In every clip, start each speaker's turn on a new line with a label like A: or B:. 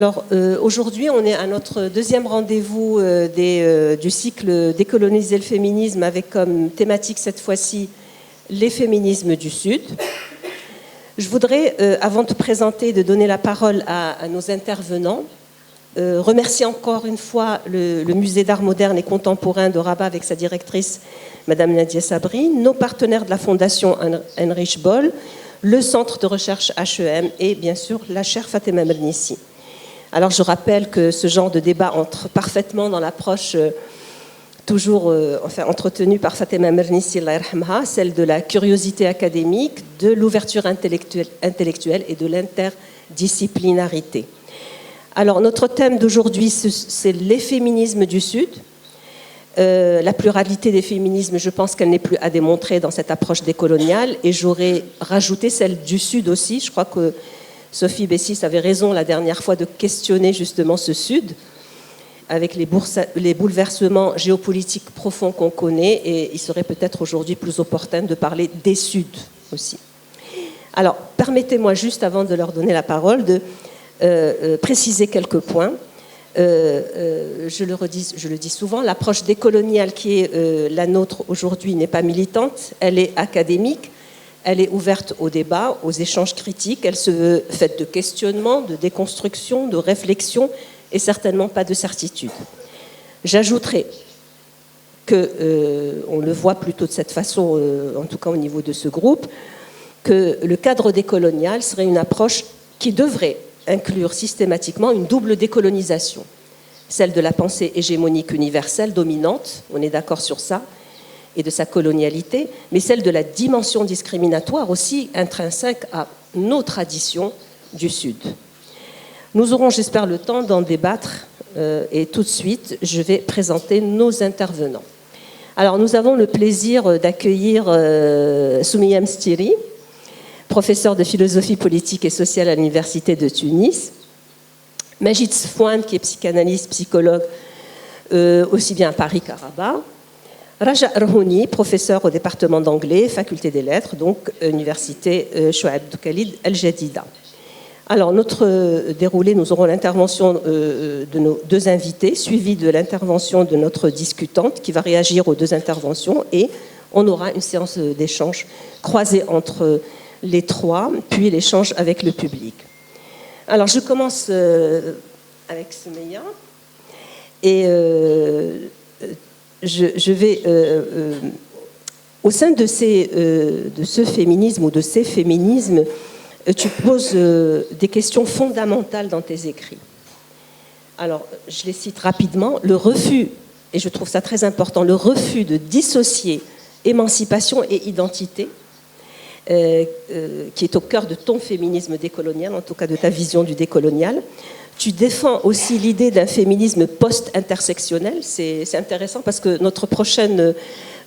A: Alors aujourd'hui, on est à notre deuxième rendez-vous du cycle Décoloniser le féminisme avec comme thématique cette fois-ci les féminismes du Sud. Je voudrais, avant de présenter, de donner la parole à nos intervenants, remercier encore une fois le Musée d'art moderne et contemporain de Rabat avec sa directrice, Madame Nadia Sabri, nos partenaires de la Fondation Heinrich Böll, le Centre de recherche HEM et bien sûr la chaire Fatima Mernissi. Alors je rappelle que ce genre de débat entre parfaitement dans l'approche toujours entretenue par Fatima Mernissi, celle de la curiosité académique, de l'ouverture intellectuelle et de l'interdisciplinarité. Alors notre thème d'aujourd'hui, c'est les féminismes du Sud. La pluralité des féminismes, je pense qu'elle n'est plus à démontrer dans cette approche décoloniale, et j'aurais rajouté celle du Sud aussi. Je crois que Sophie Bessis avait raison la dernière fois de questionner justement ce Sud avec les bouleversements géopolitiques profonds qu'on connaît, et il serait peut-être aujourd'hui plus opportun de parler des Suds aussi. Alors, permettez-moi juste, avant de leur donner la parole, de préciser quelques points. Je le dis souvent, l'approche décoloniale qui est la nôtre aujourd'hui n'est pas militante, elle est académique. Elle est ouverte au débat, aux échanges critiques. Elle se veut faite de questionnement, de déconstruction, de réflexion et certainement pas de certitude. J'ajouterai que, on le voit plutôt de cette façon, en tout cas au niveau de ce groupe, que le cadre décolonial serait une approche qui devrait inclure systématiquement une double décolonisation. Celle de la pensée hégémonique universelle dominante, on est d'accord sur ça, et de sa colonialité, mais celle de la dimension discriminatoire aussi intrinsèque à nos traditions du Sud. Nous aurons, j'espère, le temps d'en débattre et tout de suite, je vais présenter nos intervenants. Alors, nous avons le plaisir d'accueillir Soumiya Mstiri, professeur de philosophie politique et sociale à l'Université de Tunis, Majid Sfouane, qui est psychanalyste, psychologue, aussi bien à Paris qu'à Rabat, Raja Erhouni, professeur au département d'anglais, faculté des lettres, donc université Chouaib Doukalid El-Jadida. Alors, notre déroulé, nous aurons l'intervention de nos deux invités, suivie de l'intervention de notre discutante qui va réagir aux deux interventions, et on aura une séance d'échange croisée entre les trois, puis l'échange avec le public. Alors, je commence avec Soumiya et je vais, au sein de ce féminisme ou de ces féminismes, tu poses des questions fondamentales dans tes écrits. Alors, je les cite rapidement. Le refus, et je trouve ça très important, le refus de dissocier émancipation et identité, qui est au cœur de ton féminisme décolonial, en tout cas de ta vision du décolonial. Tu défends aussi l'idée d'un féminisme post-intersectionnel. C'est intéressant parce que notre prochaine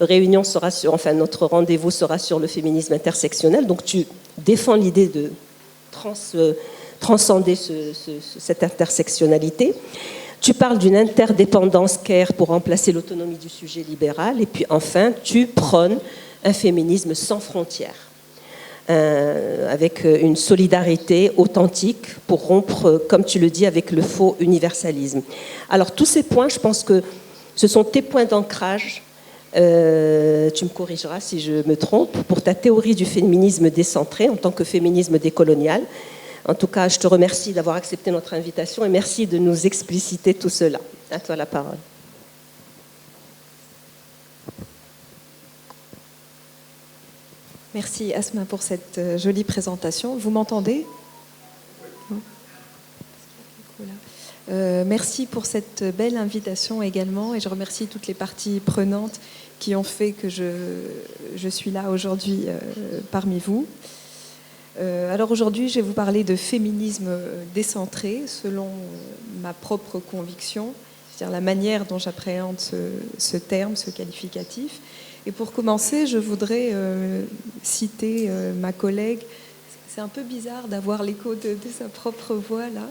A: réunion sera notre rendez-vous sera sur le féminisme intersectionnel. Donc tu défends l'idée de transcender cette intersectionnalité. Tu parles d'une interdépendance care pour remplacer l'autonomie du sujet libéral. Et puis enfin, tu prônes un féminisme sans frontières, avec une solidarité authentique pour rompre, comme tu le dis, avec le faux universalisme. Alors tous ces points, je pense que ce sont tes points d'ancrage, tu me corrigeras si je me trompe, pour ta théorie du féminisme décentré en tant que féminisme décolonial. En tout cas, je te remercie d'avoir accepté notre invitation et merci de nous expliciter tout cela. À toi la parole.
B: Merci Asma pour cette jolie présentation. Vous m'entendez ? Merci pour cette belle invitation également, et je remercie toutes les parties prenantes qui ont fait que je suis là aujourd'hui parmi vous. Alors aujourd'hui, je vais vous parler de féminisme décentré selon ma propre conviction, c'est-à-dire la manière dont j'appréhende ce terme, ce qualificatif. Et pour commencer, je voudrais citer ma collègue. C'est un peu bizarre d'avoir l'écho de sa propre voix là.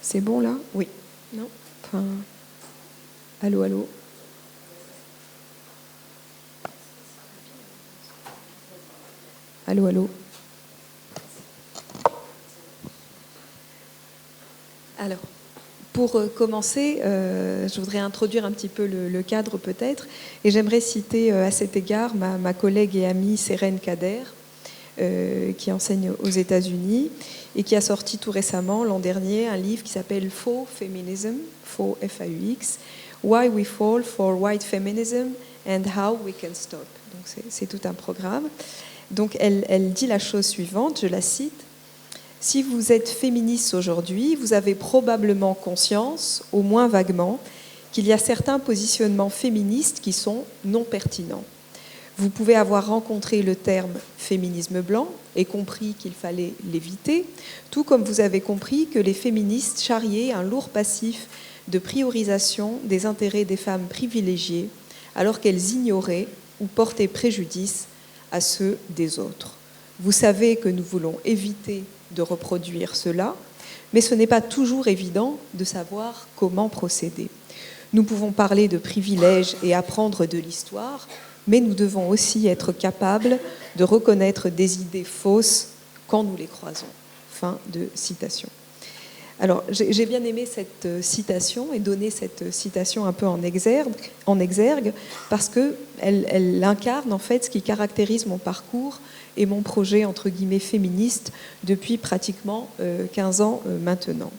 B: C'est bon là? Oui. Non? Enfin, allô, allô? Allô, allô? Alors, pour commencer, je voudrais introduire un petit peu le cadre peut-être, et j'aimerais citer à cet égard ma collègue et amie Seren Kader, qui enseigne aux États-Unis et qui a sorti tout récemment, l'an dernier, un livre qui s'appelle Faux Feminism, Faux F-A-U-X, Why We Fall for White Feminism and How We Can Stop. Donc c'est tout un programme. Donc elle dit la chose suivante, je la cite: si vous êtes féministe aujourd'hui, vous avez probablement conscience, au moins vaguement, qu'il y a certains positionnements féministes qui sont non pertinents. Vous pouvez avoir rencontré le terme féminisme blanc et compris qu'il fallait l'éviter, tout comme vous avez compris que les féministes charriaient un lourd passif de priorisation des intérêts des femmes privilégiées, alors qu'elles ignoraient ou portaient préjudice à ceux des autres. Vous savez que nous voulons éviter de reproduire cela, mais ce n'est pas toujours évident de savoir comment procéder. Nous pouvons parler de privilèges et apprendre de l'histoire, mais nous devons aussi être capables de reconnaître des idées fausses quand nous les croisons. Fin de citation. Alors, j'ai bien aimé cette citation et donner cette citation un peu en exergue parce qu'elle incarne en fait ce qui caractérise mon parcours et mon projet entre guillemets féministe depuis pratiquement 15 ans maintenant.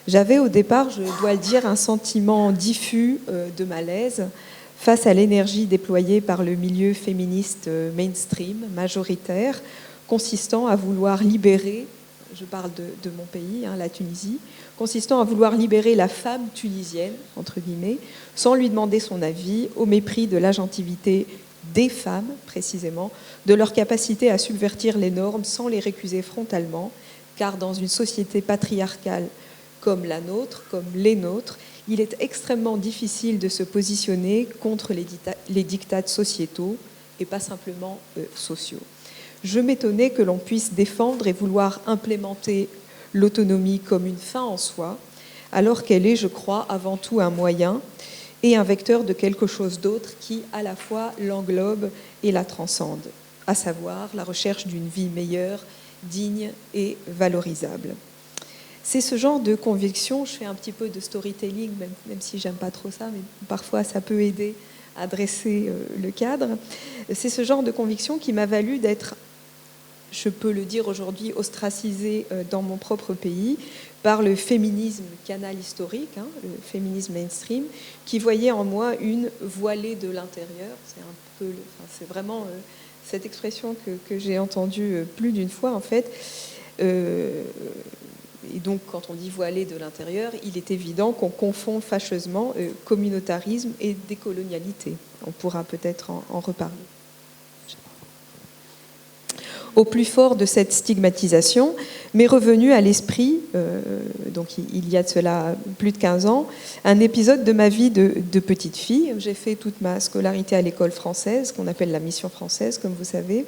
B: J'avais au départ, je dois le dire, un sentiment diffus de malaise face à l'énergie déployée par le milieu féministe mainstream, majoritaire, consistant à vouloir libérer, je parle de mon pays, la Tunisie, consistant à vouloir libérer la femme tunisienne, entre guillemets, sans lui demander son avis, au mépris de l'agentivité des femmes, précisément, de leur capacité à subvertir les normes sans les récuser frontalement, car dans une société patriarcale comme la nôtre, comme les nôtres, il est extrêmement difficile de se positionner contre les dictats sociétaux et pas simplement sociaux. Je m'étonnais que l'on puisse défendre et vouloir implémenter l'autonomie comme une fin en soi, alors qu'elle est, je crois, avant tout un moyen et un vecteur de quelque chose d'autre qui, à la fois, l'englobe et la transcende, à savoir la recherche d'une vie meilleure, digne et valorisable. C'est ce genre de conviction, je fais un petit peu de storytelling, même si j'aime pas trop ça, mais parfois ça peut aider à dresser le cadre. C'est ce genre de conviction qui m'a valu d'être, je peux le dire aujourd'hui, ostracisée dans mon propre pays par le féminisme canal historique, le féminisme mainstream, qui voyait en moi une voilée de l'intérieur. C'est vraiment cette expression que j'ai entendue plus d'une fois en fait. Et donc, quand on dit voilée de l'intérieur, il est évident qu'on confond fâcheusement communautarisme et décolonialité. On pourra peut-être en reparler. Au plus fort de cette stigmatisation, m'est revenu à l'esprit, donc il y a de cela plus de 15 ans, un épisode de ma vie de petite fille. J'ai fait toute ma scolarité à l'école française, qu'on appelle la mission française, comme vous savez.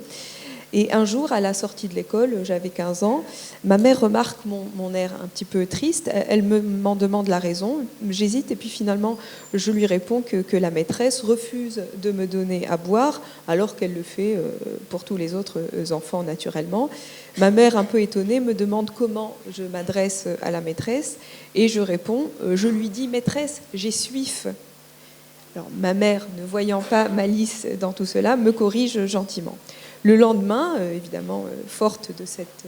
B: Et un jour, à la sortie de l'école, j'avais 15 ans, ma mère remarque mon air un petit peu triste. Elle m'en demande la raison. J'hésite et puis finalement, je lui réponds que la maîtresse refuse de me donner à boire alors qu'elle le fait pour tous les autres enfants naturellement. Ma mère, un peu étonnée, me demande comment je m'adresse à la maîtresse et je réponds, je lui dis « Maîtresse, j'ai soif ». Alors, ma mère, ne voyant pas malice dans tout cela, me corrige gentiment. Le lendemain, évidemment, forte de cette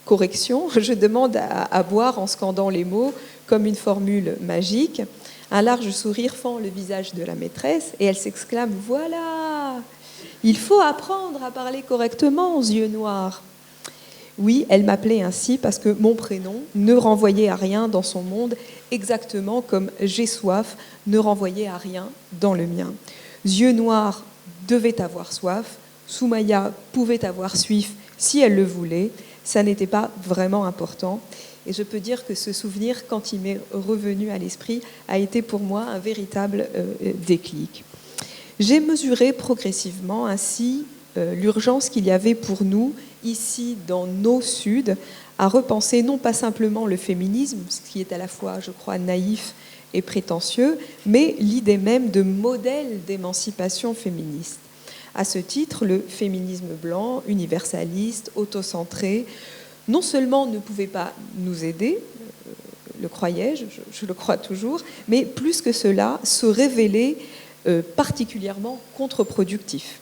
B: correction, je demande à boire en scandant les mots comme une formule magique. Un large sourire fend le visage de la maîtresse et elle s'exclame « Voilà, il faut apprendre à parler correctement aux yeux noirs ». Oui, elle m'appelait ainsi parce que mon prénom ne renvoyait à rien dans son monde, exactement comme « j'ai soif » ne renvoyait à rien dans le mien. Yeux noirs devaient avoir soif, Soumaya pouvait avoir soif si elle le voulait, ça n'était pas vraiment important. Et je peux dire que ce souvenir, quand il m'est revenu à l'esprit, a été pour moi un véritable déclic. J'ai mesuré progressivement ainsi l'urgence qu'il y avait pour nous ici dans nos Suds, à repenser non pas simplement le féminisme, ce qui est à la fois, je crois, naïf et prétentieux, mais l'idée même de modèle d'émancipation féministe. À ce titre, le féminisme blanc, universaliste, autocentré, non seulement ne pouvait pas nous aider, le croyais-je, je le crois toujours, mais plus que cela, se révélait particulièrement contre-productif.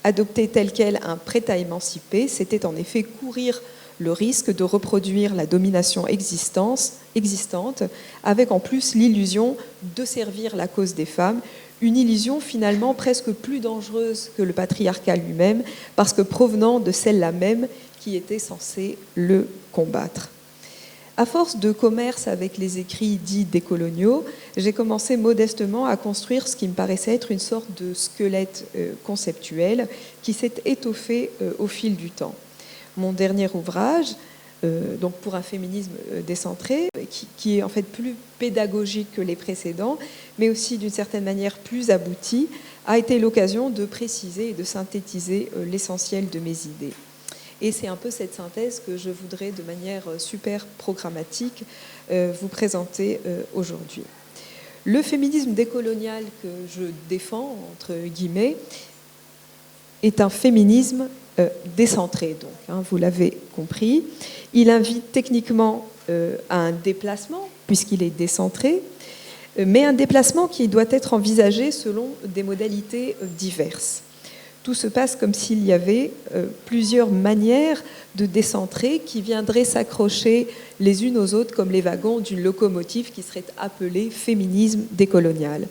B: Adopter tel quel un prêt à émanciper, c'était en effet courir le risque de reproduire la domination existante, avec en plus l'illusion de servir la cause des femmes, une illusion finalement presque plus dangereuse que le patriarcat lui-même, parce que provenant de celle-là même qui était censée le combattre. À force de commerce avec les écrits dits décoloniaux, j'ai commencé modestement à construire ce qui me paraissait être une sorte de squelette conceptuel qui s'est étoffé au fil du temps. Mon dernier ouvrage, donc pour un féminisme décentré, qui est en fait plus pédagogique que les précédents, mais aussi d'une certaine manière plus abouti, a été l'occasion de préciser et de synthétiser l'essentiel de mes idées. Et c'est un peu cette synthèse que je voudrais, de manière super programmatique, vous présenter aujourd'hui. Le féminisme décolonial que je défends, entre guillemets, est un féminisme décentré, donc, hein, vous l'avez compris. Il invite techniquement à un déplacement, puisqu'il est décentré, mais un déplacement qui doit être envisagé selon des modalités diverses. Tout se passe comme s'il y avait plusieurs manières de décentrer qui viendraient s'accrocher les unes aux autres comme les wagons d'une locomotive qui serait appelée féminisme décolonial.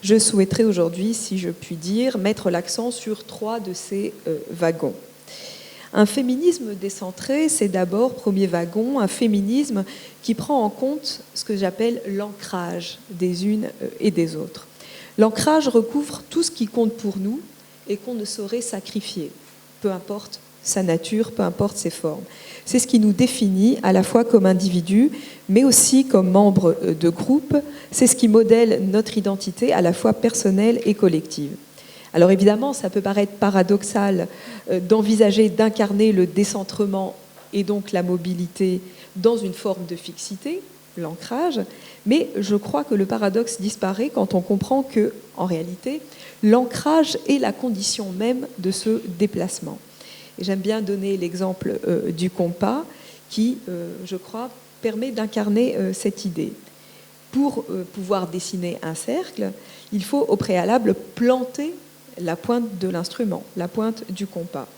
B: Je souhaiterais aujourd'hui, si je puis dire, mettre l'accent sur 3 de ces wagons. Un féminisme décentré, c'est d'abord, premier wagon, un féminisme qui prend en compte ce que j'appelle l'ancrage des unes et des autres. L'ancrage recouvre tout ce qui compte pour nous et qu'on ne saurait sacrifier, peu importe sa nature, peu importe ses formes. C'est ce qui nous définit à la fois comme individus, mais aussi comme membres de groupe. C'est ce qui modèle notre identité à la fois personnelle et collective. Alors évidemment, ça peut paraître paradoxal d'envisager d'incarner le décentrement et donc la mobilité dans une forme de fixité, l'ancrage, mais je crois que le paradoxe disparaît quand on comprend que, en réalité, l'ancrage est la condition même de ce déplacement. Et j'aime bien donner l'exemple du compas qui, je crois, permet d'incarner cette idée. Pour pouvoir dessiner un cercle, il faut au préalable planter la pointe de l'instrument, la pointe du compas.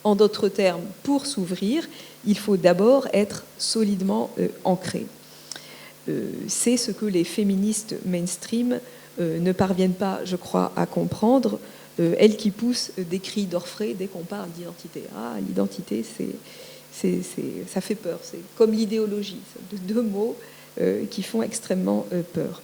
B: En d'autres termes, pour s'ouvrir, il faut d'abord être solidement ancré. C'est ce que les féministes mainstream ne parviennent pas, je crois, à comprendre. Elles qui poussent des cris d'orfraie dès qu'on parle d'identité. Ah, l'identité, ça fait peur. C'est comme l'idéologie, deux mots qui font extrêmement peur.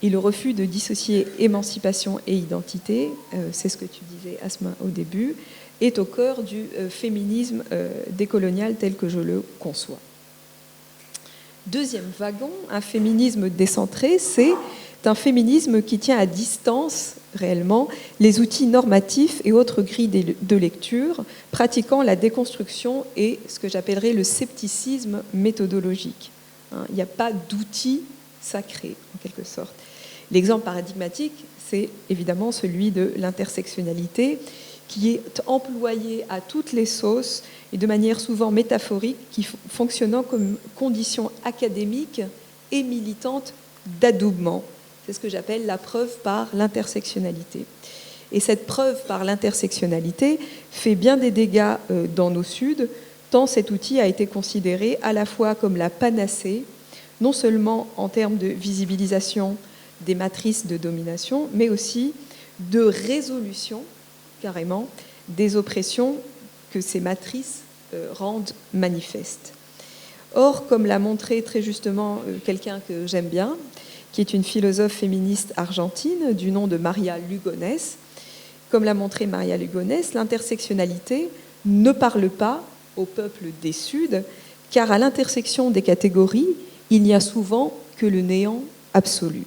B: Et le refus de dissocier émancipation et identité, c'est ce que tu disais, Asma, au début, est au cœur du féminisme décolonial tel que je le conçois. Deuxième wagon, un féminisme décentré, c'est un féminisme qui tient à distance réellement les outils normatifs et autres grilles de lecture, pratiquant la déconstruction et ce que j'appellerais le scepticisme méthodologique. Il n'y a pas d'outils sacrés, en quelque sorte. L'exemple paradigmatique, c'est évidemment celui de l'intersectionnalité, qui est employée à toutes les sauces et de manière souvent métaphorique, qui fonctionnant comme condition académique et militante d'adoubement. C'est ce que j'appelle la preuve par l'intersectionnalité. Et cette preuve par l'intersectionnalité fait bien des dégâts dans nos Suds, tant cet outil a été considéré à la fois comme la panacée, non seulement en termes de visibilisation des matrices de domination, mais aussi de résolution, carrément, des oppressions que ces matrices rendent manifestes. Or, comme l'a montré très justement quelqu'un que j'aime bien, qui est une philosophe féministe argentine du nom de Maria Lugones, comme l'a montré Maria Lugones, l'intersectionnalité ne parle pas au peuple des Suds, car à l'intersection des catégories, il n'y a souvent que le néant absolu.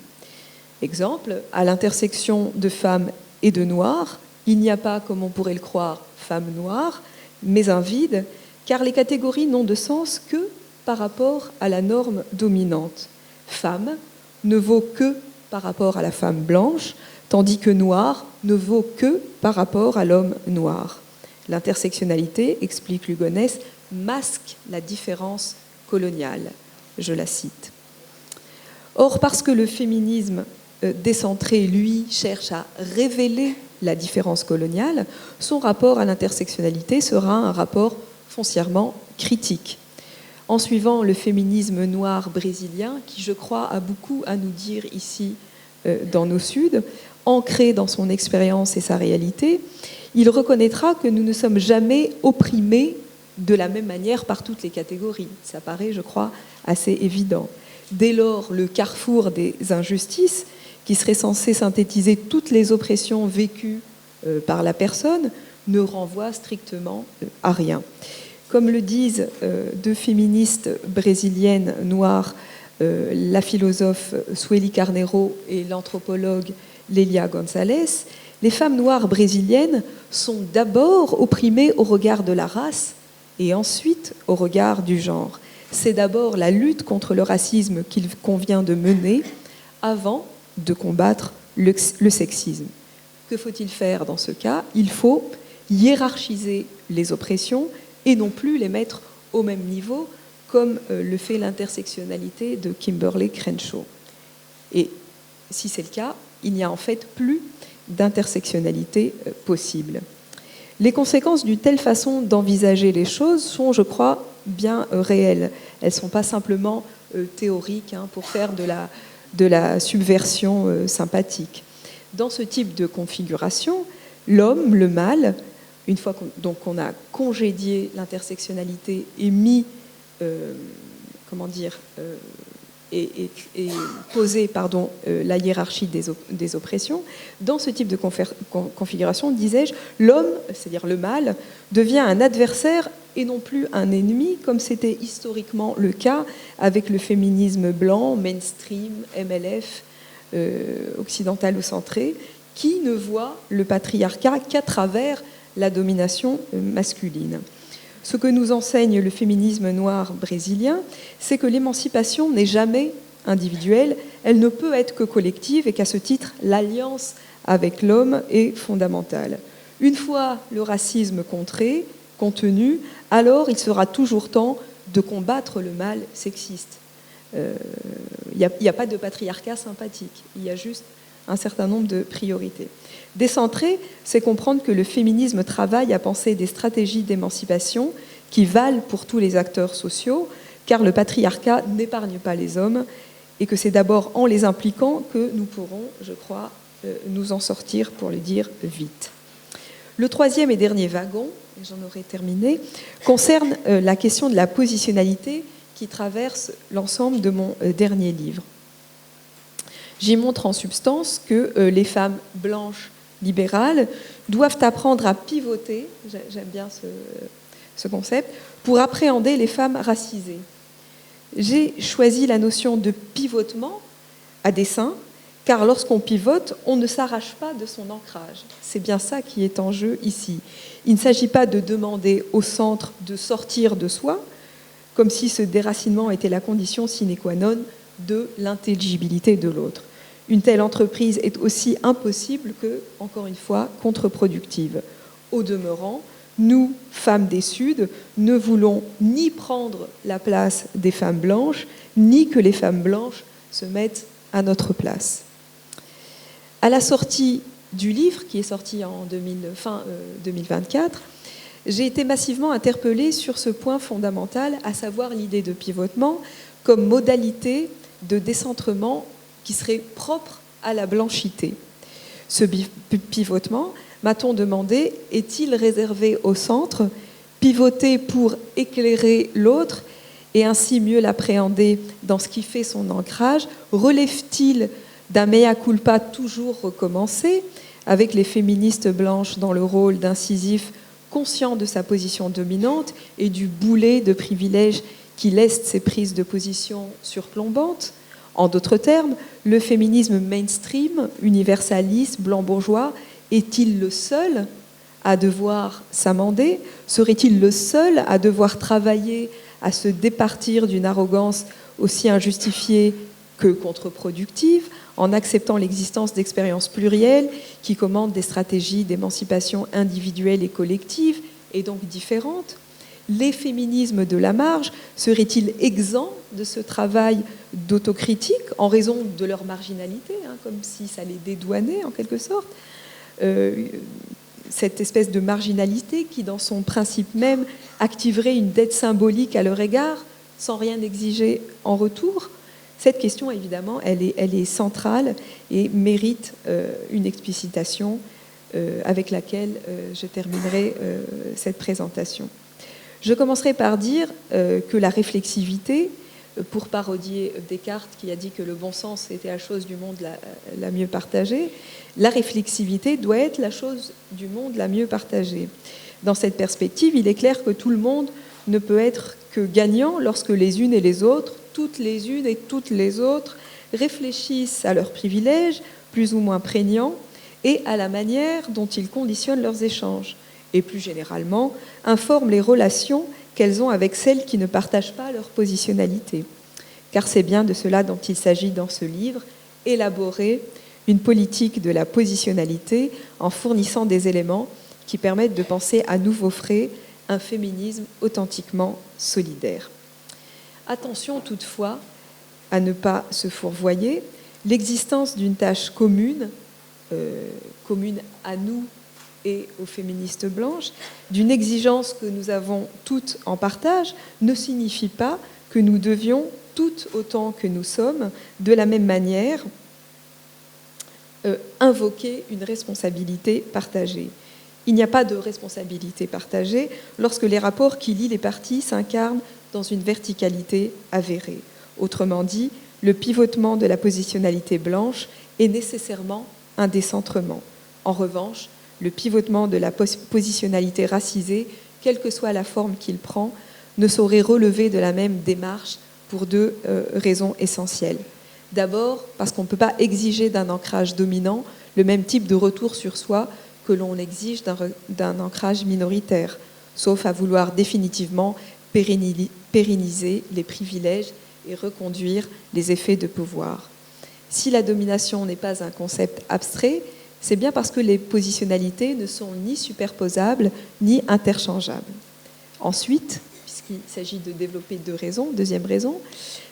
B: Exemple, à l'intersection de femmes et de noirs, il n'y a pas, comme on pourrait le croire, femmes noires, mais un vide, car les catégories n'ont de sens que par rapport à la norme dominante. Femme ne vaut que par rapport à la femme blanche, tandis que noir ne vaut que par rapport à l'homme noir. L'intersectionnalité, explique Lugones, masque la différence coloniale. Je la cite. Or, parce que le féminisme décentré, lui, cherche à révéler la différence coloniale, son rapport à l'intersectionnalité sera un rapport foncièrement critique. En suivant le féminisme noir brésilien, qui, je crois, a beaucoup à nous dire ici dans nos Suds, ancré dans son expérience et sa réalité, il reconnaîtra que nous ne sommes jamais opprimés de la même manière par toutes les catégories. Ça paraît, je crois, assez évident. Dès lors, le carrefour des injustices, qui serait censé synthétiser toutes les oppressions vécues par la personne, ne renvoie strictement à rien. Comme le disent deux féministes brésiliennes noires, la philosophe Sueli Carneiro et l'anthropologue Lélia Gonzalez, les femmes noires brésiliennes sont d'abord opprimées au regard de la race et ensuite au regard du genre. C'est d'abord la lutte contre le racisme qu'il convient de mener avant de combattre le sexisme. Que faut-il faire dans ce cas? Il faut hiérarchiser les oppressions et non plus les mettre au même niveau, comme le fait l'intersectionnalité de Kimberlé Crenshaw. Et si c'est le cas, il n'y a en fait plus d'intersectionnalité possible. Les conséquences d'une telle façon d'envisager les choses sont, je crois, bien réelles. Elles ne sont pas simplement théoriques pour faire de la subversion sympathique. Dans ce type de configuration, l'homme, le mâle, une fois qu'on a congédié l'intersectionnalité et mis, et posé la hiérarchie des oppressions, dans ce type de configuration, disais-je, l'homme, c'est-à-dire le mâle, devient un adversaire et non plus un ennemi, comme c'était historiquement le cas avec le féminisme blanc, mainstream, MLF, occidentalo-centré, qui ne voit le patriarcat qu'à travers la domination masculine. Ce que nous enseigne le féminisme noir brésilien, c'est que l'émancipation n'est jamais individuelle, elle ne peut être que collective et qu'à ce titre, l'alliance avec l'homme est fondamentale. Une fois le racisme contenu, alors il sera toujours temps de combattre le mal sexiste. Il n'y a pas de patriarcat sympathique, il y a juste un certain nombre de priorités. Décentrer, c'est comprendre que le féminisme travaille à penser des stratégies d'émancipation qui valent pour tous les acteurs sociaux, car le patriarcat n'épargne pas les hommes et que c'est d'abord en les impliquant que nous pourrons, je crois, nous en sortir, pour le dire vite. Le troisième et dernier wagon, et j'en aurai terminé, concerne la question de la positionnalité qui traverse l'ensemble de mon dernier livre. J'y montre en substance que les femmes blanches libérales doivent apprendre à pivoter, j'aime bien ce concept, pour appréhender les femmes racisées. J'ai choisi la notion de pivotement à dessein, car lorsqu'on pivote, on ne s'arrache pas de son ancrage. C'est bien ça qui est en jeu ici. Il ne s'agit pas de demander au centre de sortir de soi, comme si ce déracinement était la condition sine qua non de l'intelligibilité de l'autre. Une telle entreprise est aussi impossible que, encore une fois, contre-productive. Au demeurant, nous, femmes des Suds, ne voulons ni prendre la place des femmes blanches, ni que les femmes blanches se mettent à notre place. À la sortie du livre, qui est sorti en fin 2024, j'ai été massivement interpellée sur ce point fondamental, à savoir l'idée de pivotement comme modalité de décentrement qui serait propre à la blanchité. Ce pivotement, m'a-t-on demandé, est-il réservé au centre, pivoter pour éclairer l'autre et ainsi mieux l'appréhender dans ce qui fait son ancrage? Relève-t-il d'un mea culpa toujours recommencé, avec les féministes blanches dans le rôle d'incisif, conscient de sa position dominante et du boulet de privilèges qui laisse ses prises de position surplombantes? En d'autres termes, le féminisme mainstream, universaliste, blanc-bourgeois, est-il le seul à devoir s'amender? Serait-il le seul à devoir travailler à se départir d'une arrogance aussi injustifiée que contre-productive, en acceptant l'existence d'expériences plurielles qui commandent des stratégies d'émancipation individuelle et collective, et donc différentes? Les féminismes de la marge seraient-ils exempts de ce travail d'autocritique en raison de leur marginalité, comme si ça les dédouanait en quelque sorte, cette espèce de marginalité qui, dans son principe même, activerait une dette symbolique à leur égard sans rien exiger en retour? Cette question, évidemment, elle est centrale et mérite une explicitation avec laquelle je terminerai cette présentation. Je commencerai par dire que la réflexivité, pour parodier Descartes qui a dit que le bon sens était la chose du monde la mieux partagée, la réflexivité doit être la chose du monde la mieux partagée. Dans cette perspective, il est clair que tout le monde ne peut être que gagnant lorsque les unes et les autres, toutes les unes et toutes les autres, réfléchissent à leurs privilèges, plus ou moins prégnants, et à la manière dont ils conditionnent leurs échanges, et plus généralement, informent les relations qu'elles ont avec celles qui ne partagent pas leur positionnalité. Car c'est bien de cela dont il s'agit dans ce livre, élaborer une politique de la positionnalité en fournissant des éléments qui permettent de penser à nouveau frais un féminisme authentiquement solidaire. Attention toutefois à ne pas se fourvoyer, l'existence d'une tâche commune, commune à nous et aux féministes blanches, d'une exigence que nous avons toutes en partage, ne signifie pas que nous devions, toutes autant que nous sommes, de la même manière, invoquer une responsabilité partagée. Il n'y a pas de responsabilité partagée lorsque les rapports qui lient les parties s'incarnent dans une verticalité avérée. Autrement dit, le pivotement de la positionnalité blanche est nécessairement un décentrement. En revanche, le pivotement de la positionnalité racisée, quelle que soit la forme qu'il prend, ne saurait relever de la même démarche pour deux raisons essentielles. D'abord, parce qu'on ne peut pas exiger d'un ancrage dominant le même type de retour sur soi que l'on exige d'un ancrage minoritaire, sauf à vouloir définitivement pérenniser les privilèges et reconduire les effets de pouvoir. Si la domination n'est pas un concept abstrait, c'est bien parce que les positionnalités ne sont ni superposables ni interchangeables. Ensuite, puisqu'il s'agit de développer deux raisons, deuxième raison,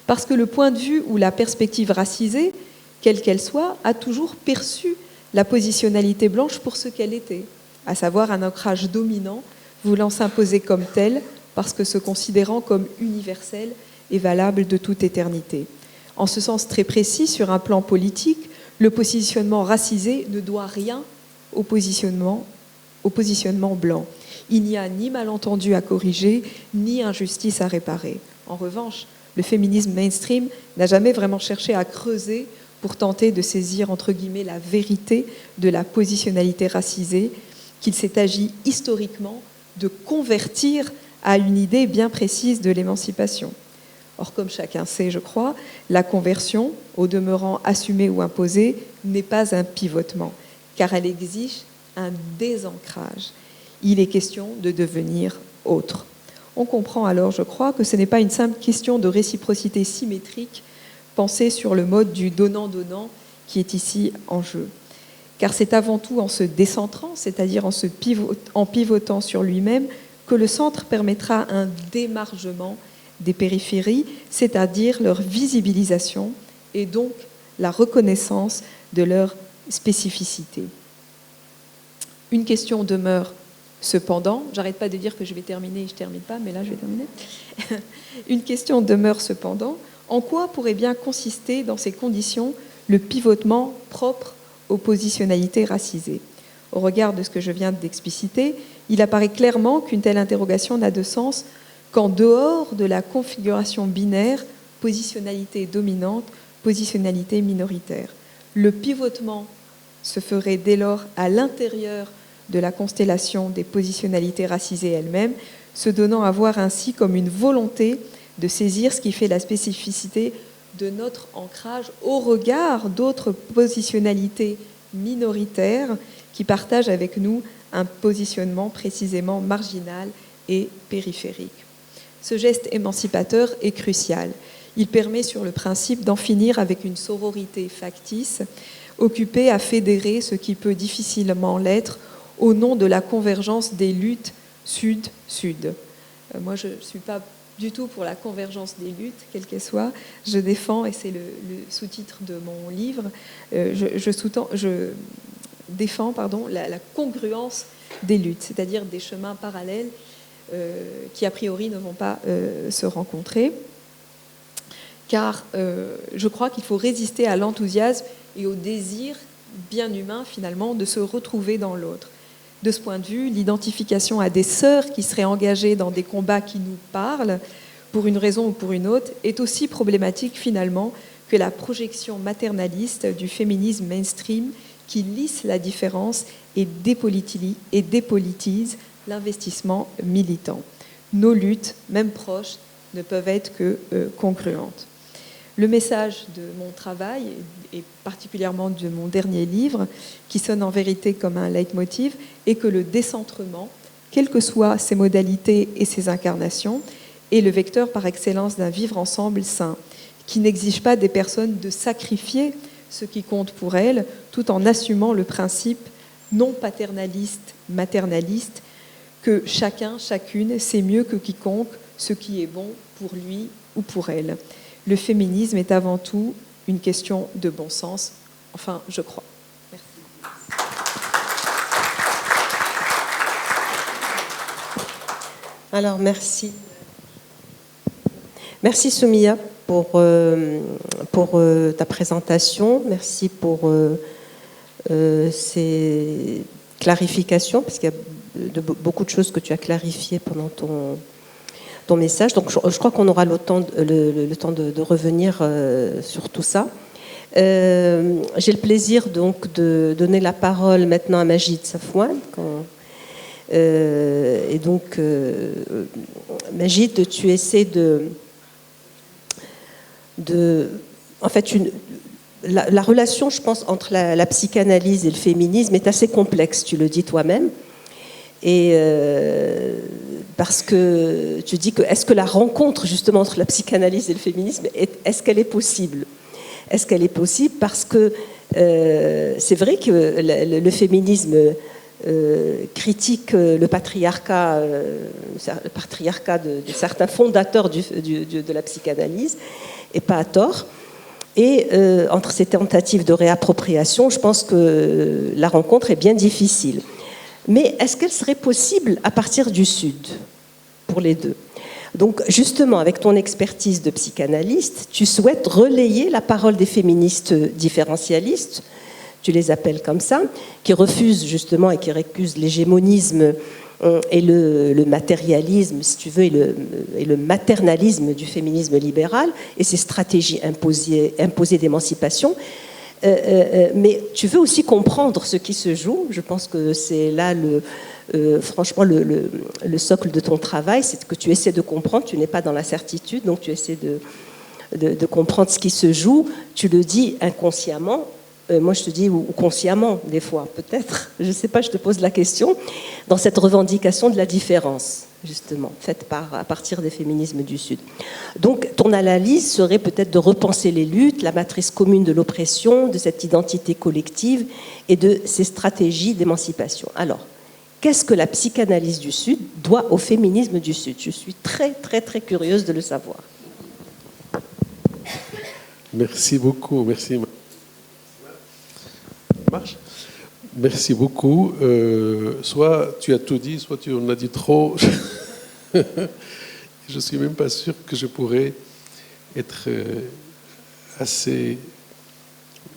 B: parce que le point de vue ou la perspective racisée, quelle qu'elle soit, a toujours perçu la positionnalité blanche pour ce qu'elle était, à savoir un ancrage dominant voulant s'imposer comme tel parce que se considérant comme universel et valable de toute éternité. En ce sens très précis, sur un plan politique, le positionnement racisé ne doit rien au positionnement blanc. Il n'y a ni malentendu à corriger, ni injustice à réparer. En revanche, le féminisme mainstream n'a jamais vraiment cherché à creuser pour tenter de saisir, entre guillemets, la vérité de la positionnalité racisée, qu'il s'est agi historiquement de convertir à une idée bien précise de l'émancipation. Or, comme chacun sait, je crois, la conversion, au demeurant assumée ou imposée, n'est pas un pivotement, car elle exige un désancrage. Il est question de devenir autre. On comprend alors, je crois, que ce n'est pas une simple question de réciprocité symétrique pensée sur le mode du donnant-donnant qui est ici en jeu. Car c'est avant tout en se décentrant, c'est-à-dire en pivotant sur lui-même, que le centre permettra un démargement des périphéries, c'est-à-dire leur visibilisation et donc la reconnaissance de leur spécificité. Une question demeure cependant, j'arrête pas de dire que je vais terminer et je termine pas, mais là je vais terminer. Une question demeure cependant, en quoi pourrait bien consister dans ces conditions le pivotement propre aux positionnalités racisées? Au regard de ce que je viens d'expliciter, il apparaît clairement qu'une telle interrogation n'a de sens qu'en dehors de la configuration binaire positionnalité dominante, positionnalité minoritaire. Le pivotement se ferait dès lors à l'intérieur de la constellation des positionnalités racisées elles-mêmes, se donnant à voir ainsi comme une volonté de saisir ce qui fait la spécificité de notre ancrage au regard d'autres positionnalités minoritaires qui partagent avec nous un positionnement précisément marginal et périphérique. Ce geste émancipateur est crucial. Il permet sur le principe d'en finir avec une sororité factice, occupée à fédérer ce qui peut difficilement l'être au nom de la convergence des luttes sud-sud. Moi, je ne suis pas du tout pour la convergence des luttes, quelle qu'elle soit. Je défends, et c'est le sous-titre de mon livre, je défends la congruence des luttes, c'est-à-dire des chemins parallèles qui, a priori, ne vont pas se rencontrer. Car je crois qu'il faut résister à l'enthousiasme et au désir bien humain, finalement, de se retrouver dans l'autre. De ce point de vue, l'identification à des sœurs qui seraient engagées dans des combats qui nous parlent, pour une raison ou pour une autre, est aussi problématique, finalement, que la projection maternaliste du féminisme mainstream qui lisse la différence et dépolitise l'investissement militant. Nos luttes, même proches, ne peuvent être que congruentes. Le message de mon travail, et particulièrement de mon dernier livre, qui sonne en vérité comme un leitmotiv, est que le décentrement, quelles que soient ses modalités et ses incarnations, est le vecteur par excellence d'un vivre ensemble sain, qui n'exige pas des personnes de sacrifier ce qui compte pour elles, tout en assumant le principe non paternaliste, maternaliste, que chacun, chacune sait mieux que quiconque ce qui est bon pour lui ou pour elle. Le féminisme est avant tout une question de bon sens, enfin, je crois. Merci.
A: Alors, merci. Merci Soumia pour ta présentation. Merci pour ces clarifications, parce qu'il y a beaucoup de choses que tu as clarifiées pendant ton message. Donc, je crois qu'on aura le temps de revenir sur tout ça. J'ai le plaisir donc de donner la parole maintenant à Majid Safouane. Et donc, Majid, tu essaies en fait, la relation, je pense, entre la psychanalyse et le féminisme est assez complexe, tu le dis toi-même. Et parce que tu dis que est-ce que la rencontre justement entre la psychanalyse et le féminisme, est-ce qu'elle est possible ? Est-ce qu'elle est possible ? Parce que c'est vrai que le féminisme critique le patriarcat de certains fondateurs de la psychanalyse, et pas à tort. Et entre ces tentatives de réappropriation, je pense que la rencontre est bien difficile. Mais est-ce qu'elle serait possible à partir du Sud, pour les deux ? Donc, justement, avec ton expertise de psychanalyste, tu souhaites relayer la parole des féministes différentialistes, tu les appelles comme ça, qui refusent justement et qui récusent l'hégémonisme et le matérialisme, si tu veux, et le maternalisme du féminisme libéral et ses stratégies imposées d'émancipation. Mais tu veux aussi comprendre ce qui se joue. Je pense que c'est là, franchement, le socle de ton travail, c'est que tu essaies de comprendre, tu n'es pas dans la certitude, donc tu essaies de comprendre ce qui se joue. Tu le dis inconsciemment, moi je te dis ou consciemment, des fois, peut-être, je ne sais pas, je te pose la question, dans cette revendication de la différence, justement, faite à partir des féminismes du Sud. Donc, ton analyse serait peut-être de repenser les luttes, la matrice commune de l'oppression, de cette identité collective et de ces stratégies d'émancipation. Alors, qu'est-ce que la psychanalyse du Sud doit au féminisme du Sud ? Je suis très, très, très curieuse de le savoir.
C: Merci beaucoup, merci. Marche. Merci beaucoup. Soit tu as tout dit, soit tu en as dit trop. Je ne suis même pas sûr que je pourrais être assez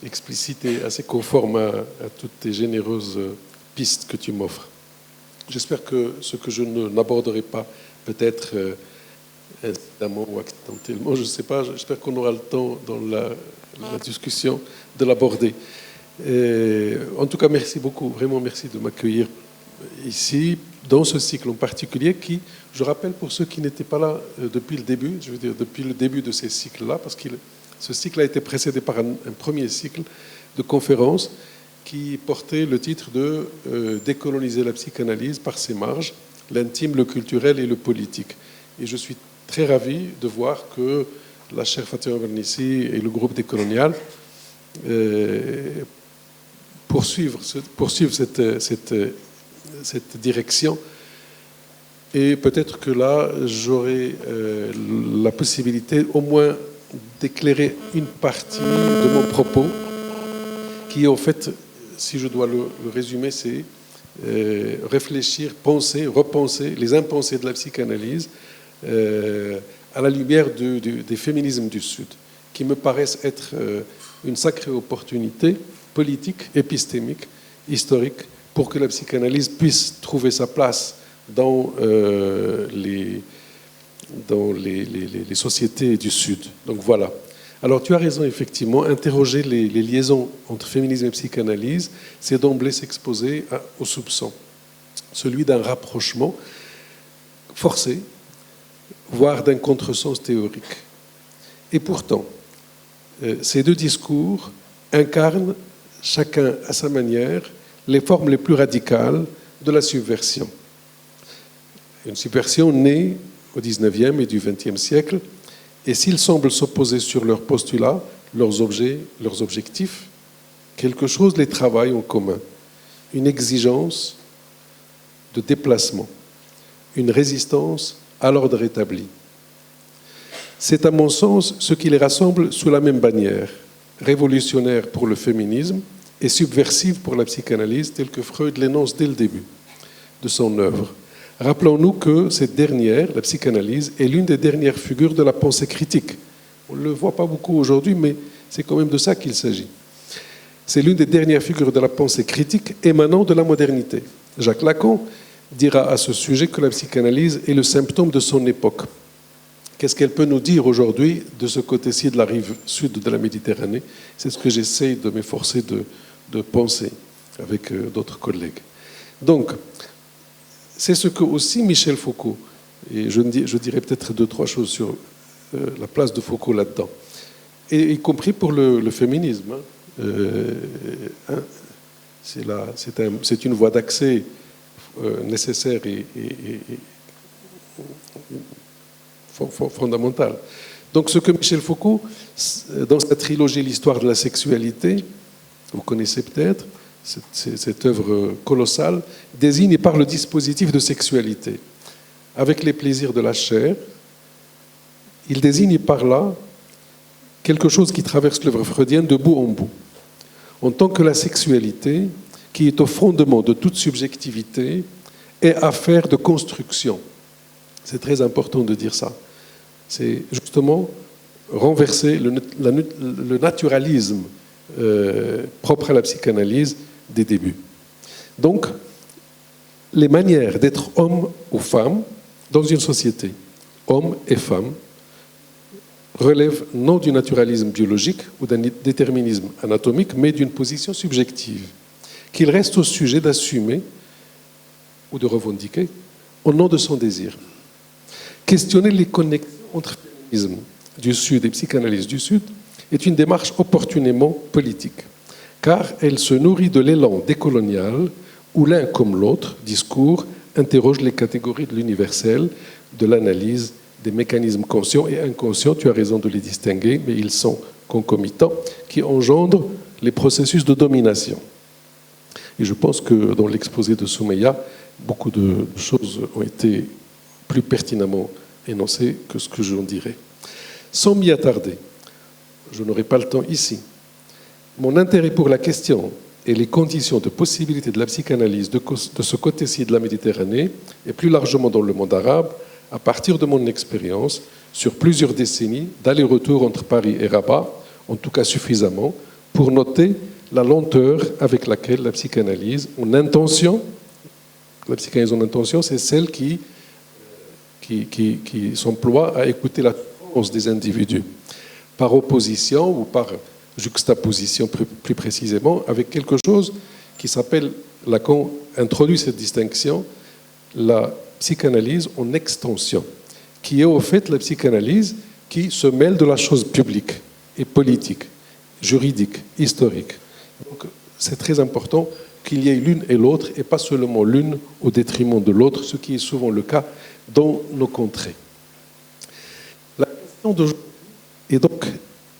C: explicite et assez conforme à toutes tes généreuses pistes que tu m'offres. J'espère que ce que je n'aborderai pas, peut-être incidemment ou accidentellement, je ne sais pas, j'espère qu'on aura le temps dans la discussion de l'aborder. En tout cas, merci beaucoup, vraiment merci de m'accueillir ici, dans ce cycle en particulier qui, je rappelle pour ceux qui n'étaient pas là depuis le début, je veux dire depuis le début de ces cycles-là, parce que ce cycle a été précédé par un premier cycle de conférences qui portait le titre de Décoloniser la psychanalyse par ses marges, l'intime, le culturel et le politique. Et je suis très ravi de voir que la chère Fatima Mernissi et le groupe Décolonial poursuivre cette direction. Et peut-être que là, j'aurai la possibilité au moins d'éclairer une partie de mon propos, qui en fait, si je dois le résumer, c'est réfléchir, penser, repenser les impensés de la psychanalyse à la lumière des féminismes du Sud, qui me paraissent être une sacrée opportunité politique, épistémique, historique, pour que la psychanalyse puisse trouver sa place dans les sociétés du Sud. Donc voilà. Alors tu as raison, effectivement, interroger les liaisons entre féminisme et psychanalyse, c'est d'emblée s'exposer au soupçon, celui d'un rapprochement forcé, voire d'un contresens théorique. Et pourtant, ces deux discours incarnent, chacun à sa manière, les formes les plus radicales de la subversion. Une subversion née au XIXe et du XXe siècle, et s'ils semblent s'opposer sur leurs postulats, leurs objets, leurs objectifs, quelque chose les travaille en commun. Une exigence de déplacement, une résistance à l'ordre établi. C'est à mon sens ce qui les rassemble sous la même bannière, révolutionnaire pour le féminisme et subversive pour la psychanalyse, telle que Freud l'énonce dès le début de son œuvre. Rappelons-nous que cette dernière, la psychanalyse, est l'une des dernières figures de la pensée critique. On ne le voit pas beaucoup aujourd'hui, mais c'est quand même de ça qu'il s'agit. C'est l'une des dernières figures de la pensée critique émanant de la modernité. Jacques Lacan dira à ce sujet que la psychanalyse est le symptôme de son époque. Qu'est-ce qu'elle peut nous dire aujourd'hui de ce côté-ci de la rive sud de la Méditerranée? C'est ce que j'essaie de m'efforcer de penser avec d'autres collègues. Donc, c'est ce que aussi Michel Foucault, et je dirais peut-être 2-3 choses sur la place de Foucault là-dedans, et y compris pour le féminisme. C'est une voie d'accès nécessaire et fondamentale. Donc ce que Michel Foucault, dans sa trilogie L'histoire de la sexualité, vous connaissez peut-être, cette œuvre colossale, désigne par le dispositif de sexualité. Avec les plaisirs de la chair, il désigne par là quelque chose qui traverse l'œuvre freudienne de bout en bout. En tant que la sexualité, qui est au fondement de toute subjectivité, est affaire de construction. C'est très important de dire ça. C'est justement renverser le naturalisme propre à la psychanalyse des débuts. Donc, les manières d'être homme ou femme dans une société, hommes et femmes, relèvent non du naturalisme biologique ou d'un déterminisme anatomique, mais d'une position subjective, qu'il reste au sujet d'assumer ou de revendiquer au nom de son désir. Questionner les connexions entre féminisme du Sud et psychanalyse du Sud est une démarche opportunément politique, car elle se nourrit de l'élan décolonial où l'un comme l'autre discours interroge les catégories de l'universel, de l'analyse des mécanismes conscients et inconscients, tu as raison de les distinguer, mais ils sont concomitants, qui engendrent les processus de domination. Et je pense que dans l'exposé de Soumeya, beaucoup de choses ont été plus pertinemment énoncées que ce que j'en dirais. Sans m'y attarder, je n'aurai pas le temps ici. Mon intérêt pour la question et les conditions de possibilité de la psychanalyse de ce côté-ci de la Méditerranée, et plus largement dans le monde arabe, à partir de mon expérience, sur plusieurs décennies d'aller-retour entre Paris et Rabat, en tout cas suffisamment, pour noter la lenteur avec laquelle la psychanalyse en intention, c'est celle qui s'emploie à écouter la réponse des individus, par opposition ou par juxtaposition plus précisément, avec quelque chose qui s'appelle, Lacan introduit cette distinction, la psychanalyse en extension, qui est au fait la psychanalyse qui se mêle de la chose publique et politique, juridique, historique. Donc, c'est très important qu'il y ait l'une et l'autre, et pas seulement l'une au détriment de l'autre, ce qui est souvent le cas dans nos contrées. La question d'aujourd'hui est donc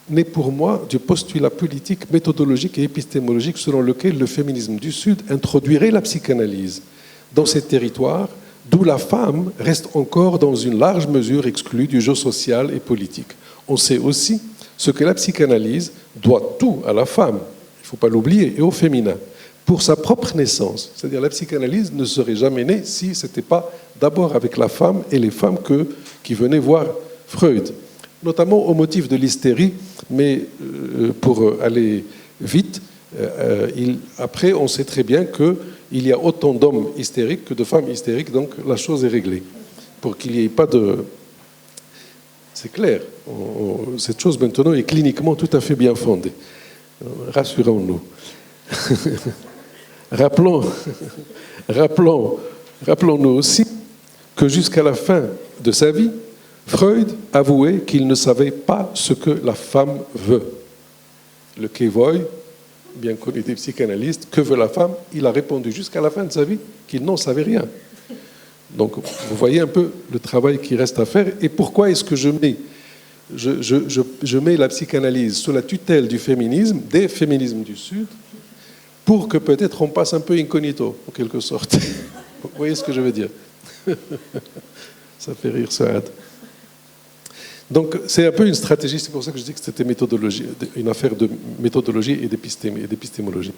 C: née pour moi du postulat politique, méthodologique et épistémologique selon lequel le féminisme du Sud introduirait la psychanalyse dans ces territoires, d'où la femme reste encore dans une large mesure exclue du jeu social et politique. On sait aussi ce que la psychanalyse doit tout à la femme, il ne faut pas l'oublier, et au féminin, pour sa propre naissance. C'est-à-dire la psychanalyse ne serait jamais née si ce n'était pas d'abord avec la femme et les femmes qui venaient voir Freud, notamment au motif de l'hystérie, mais pour aller vite, après on sait très bien qu'il y a autant d'hommes hystériques que de femmes hystériques, donc la chose est réglée. Pour qu'il n'y ait pas de... C'est clair, cette chose maintenant est cliniquement tout à fait bien fondée. Rassurons-nous. Rappelons-nous aussi que jusqu'à la fin de sa vie, Freud avouait qu'il ne savait pas ce que la femme veut. Le Kevoy, bien connu des psychanalystes, que veut la femme? Il a répondu jusqu'à la fin de sa vie qu'il n'en savait rien. Donc, vous voyez un peu le travail qui reste à faire. Et pourquoi est-ce que je mets la psychanalyse sous la tutelle du féminisme, des féminismes du Sud, pour que peut-être on passe un peu incognito, en quelque sorte. Vous voyez ce que je veux dire? Ça fait rire Saad. Donc, c'est un peu une stratégie, c'est pour ça que je dis que c'était une affaire de méthodologie et d'épistémologie.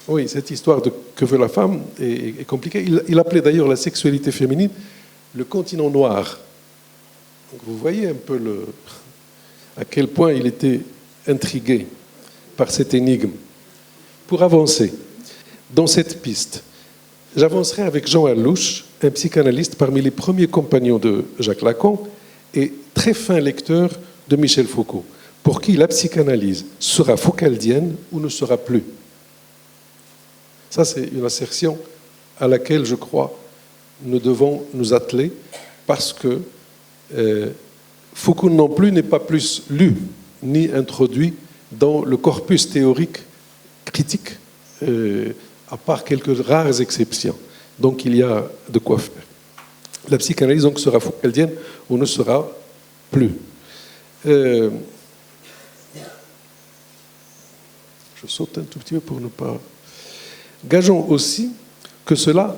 C: Oui, cette histoire de que veut la femme est compliquée. Il appelait d'ailleurs la sexualité féminine le continent noir. Donc, vous voyez un peu à quel point il était intrigué par cette énigme. Pour avancer dans cette piste, j'avancerai avec Jean Allouche, un psychanalyste parmi les premiers compagnons de Jacques Lacan et très fin lecteur de Michel Foucault, pour qui la psychanalyse sera foucaldienne ou ne sera plus. Ça, c'est une assertion à laquelle, je crois, nous devons nous atteler, parce que Foucault non plus n'est pas plus lu ni introduit dans le corpus théorique critique, à part quelques rares exceptions. Donc il y a de quoi faire. La psychanalyse donc sera foucaldienne ou ne sera plus. Je saute un tout petit peu pour ne pas... Gageons aussi que cela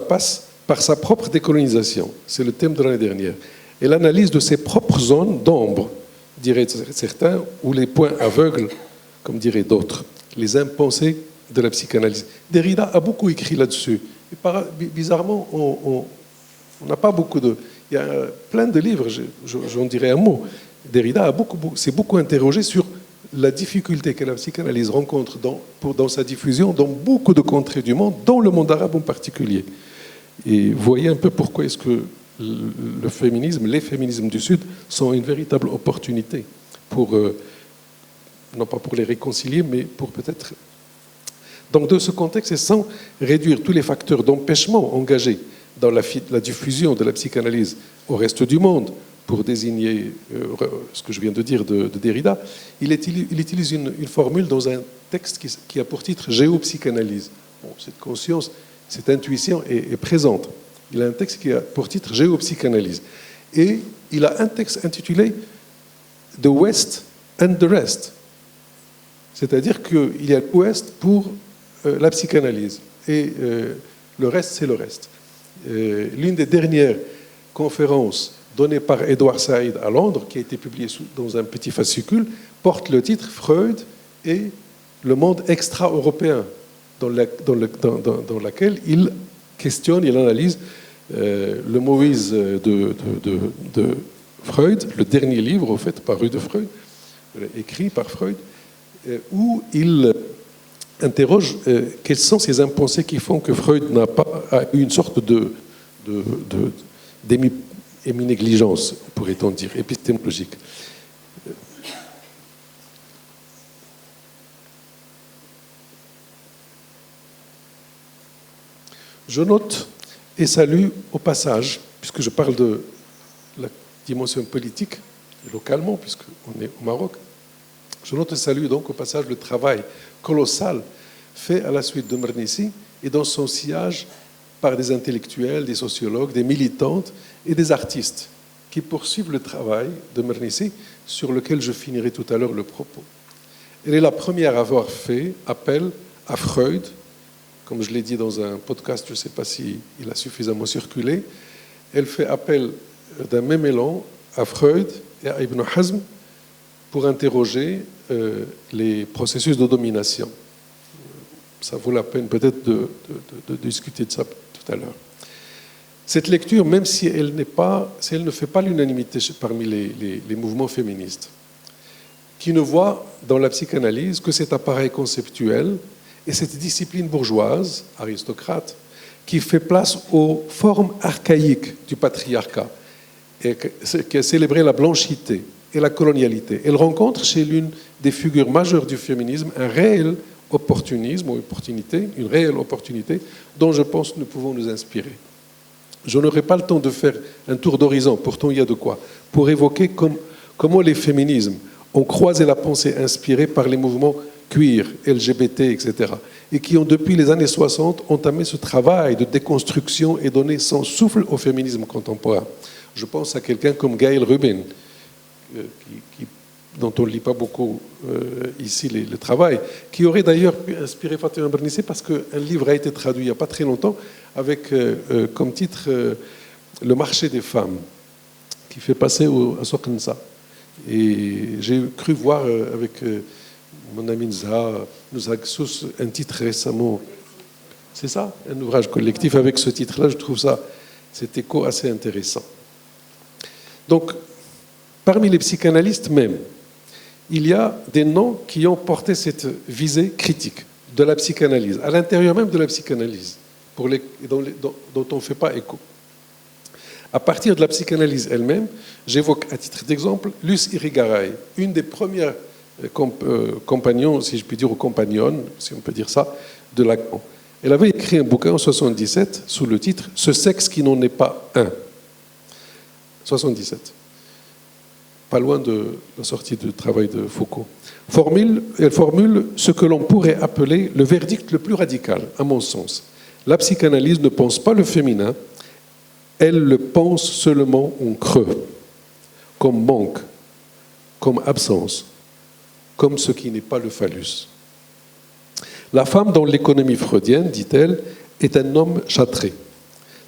C: passe par sa propre décolonisation. C'est le thème de l'année dernière. Et l'analyse de ses propres zones d'ombre, diraient certains, ou les points aveugles, comme diraient d'autres, les impensés de la psychanalyse. Derrida a beaucoup écrit là-dessus. Et bizarrement, on n'a pas beaucoup de... Il y a plein de livres, j'en dirais un mot. Derrida s'est beaucoup interrogé sur la difficulté que la psychanalyse rencontre dans sa diffusion dans beaucoup de contrées du monde, dont le monde arabe en particulier. Et vous voyez un peu pourquoi est-ce que le féminisme, les féminismes du Sud sont une véritable opportunité pour, non pas pour les réconcilier, mais pour peut-être... Donc, dans ce contexte, et sans réduire tous les facteurs d'empêchement engagés dans la diffusion de la psychanalyse au reste du monde, pour désigner ce que je viens de dire de Derrida, il utilise une formule dans un texte qui a pour titre « Géopsychanalyse ». Bon, cette conscience, cette intuition est présente. Il a un texte qui a pour titre « Géopsychanalyse ». Et il a un texte intitulé « The West and the Rest ». C'est-à-dire qu'il y a l'Ouest pour la psychanalyse. Et le reste, c'est le reste. L'une des dernières conférences donnée par Edward Said à Londres, qui a été publiée dans un petit fascicule, porte le titre « Freud et le monde extra-européen », dans laquelle il questionne, il analyse le Moïse de Freud, le dernier livre, au fait, paru de Freud, écrit par Freud, où il interroge quelles sont ces impensés qui font que Freud n'a pas eu une sorte d'émi-négligence, pourrait-on dire, épistémologique. Je note et salue au passage, puisque je parle de la dimension politique, localement, puisqu'on est au Maroc, Je note et salue donc au passage le travail colossal fait à la suite de Mernissi et dans son sillage par des intellectuels, des sociologues, des militantes et des artistes qui poursuivent le travail de Mernissi, sur lequel je finirai tout à l'heure le propos. Elle est la première à avoir fait appel à Freud, comme je l'ai dit dans un podcast, je ne sais pas s'il a suffisamment circulé. Elle fait appel d'un même élan à Freud et à Ibn Hazm pour interroger les processus de domination. Ça vaut la peine peut-être de discuter de ça tout à l'heure. Cette lecture, même si elle ne fait pas l'unanimité parmi les mouvements féministes, qui ne voient dans la psychanalyse que cet appareil conceptuel et cette discipline bourgeoise, aristocrate, qui fait place aux formes archaïques du patriarcat, et qui a célébré la blanchité et la colonialité. Elle rencontre chez l'une des figures majeures du féminisme un réel opportunisme, ou une réelle opportunité dont je pense que nous pouvons nous inspirer. Je n'aurai pas le temps de faire un tour d'horizon, pourtant il y a de quoi, pour évoquer comment les féminismes ont croisé la pensée inspirée par les mouvements queer, LGBT, etc., et qui ont, depuis les années 60, entamé ce travail de déconstruction et donné son souffle au féminisme contemporain. Je pense à quelqu'un comme Gail Rubin, dont on ne lit pas beaucoup ici le travail, qui aurait d'ailleurs pu inspirer Fatima Mernissi parce qu'un livre a été traduit il n'y a pas très longtemps avec comme titre Le marché des femmes, qui fait passer à Sokensa. Et j'ai cru voir avec mon ami Nza Gsous un titre récemment. C'est ça, un ouvrage collectif avec ce titre-là. Je trouve cet écho assez intéressant. Donc, parmi les psychanalystes même, il y a des noms qui ont porté cette visée critique de la psychanalyse, à l'intérieur même de la psychanalyse, dont on ne fait pas écho. À partir de la psychanalyse elle-même, j'évoque à titre d'exemple Luce Irigaray, une des premières compagnons, si je puis dire, ou compagnonnes, si on peut dire ça, de Lacan. Elle avait écrit un bouquin en 1977 sous le titre « Ce sexe qui n'en est pas un ». 77. Pas loin de la sortie du travail de Foucault. Elle formule ce que l'on pourrait appeler le verdict le plus radical, à mon sens. La psychanalyse ne pense pas le féminin, elle le pense seulement en creux, comme manque, comme absence, comme ce qui n'est pas le phallus. La femme dans l'économie freudienne, dit-elle, est un homme châtré,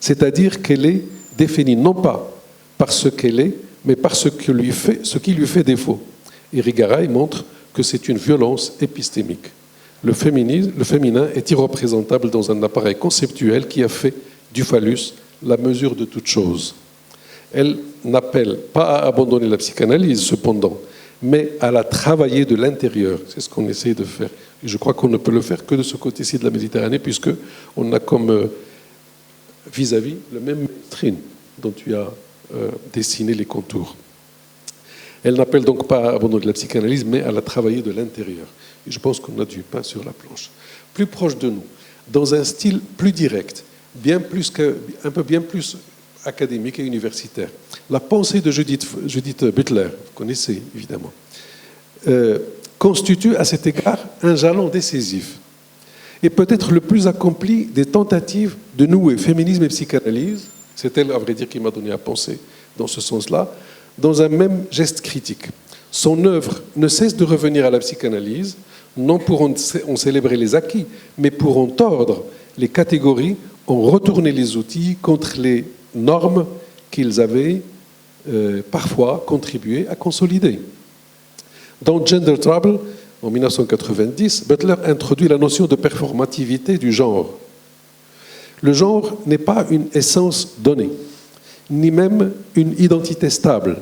C: c'est-à-dire qu'elle est définie non pas par ce qu'elle est, mais par ce qui lui fait défaut. Irigaray montre que c'est une violence épistémique. Le féminin est irreprésentable dans un appareil conceptuel qui a fait du phallus la mesure de toute chose. Elle n'appelle pas à abandonner la psychanalyse, cependant, mais à la travailler de l'intérieur. C'est ce qu'on essaie de faire. Et je crois qu'on ne peut le faire que de ce côté-ci de la Méditerranée, puisqu'on a comme vis-à-vis le même doctrine dont tu as dessiner les contours. Elle n'appelle donc pas à abandonner la psychanalyse, mais à la travailler de l'intérieur. Et je pense qu'on a du pain sur la planche. Plus proche de nous, dans un style plus direct, bien plus académique et universitaire. La pensée de Judith Butler, vous connaissez évidemment, constitue à cet égard un jalon décisif et peut-être le plus accompli des tentatives de nouer féminisme et psychanalyse. C'est elle, à vrai dire, qui m'a donné à penser dans ce sens-là, dans un même geste critique. Son œuvre ne cesse de revenir à la psychanalyse, non pour en célébrer les acquis, mais pour en tordre les catégories, en retourner les outils contre les normes qu'ils avaient parfois contribué à consolider. Dans Gender Trouble, en 1990, Butler introduit la notion de performativité du genre. Le genre n'est pas une essence donnée, ni même une identité stable,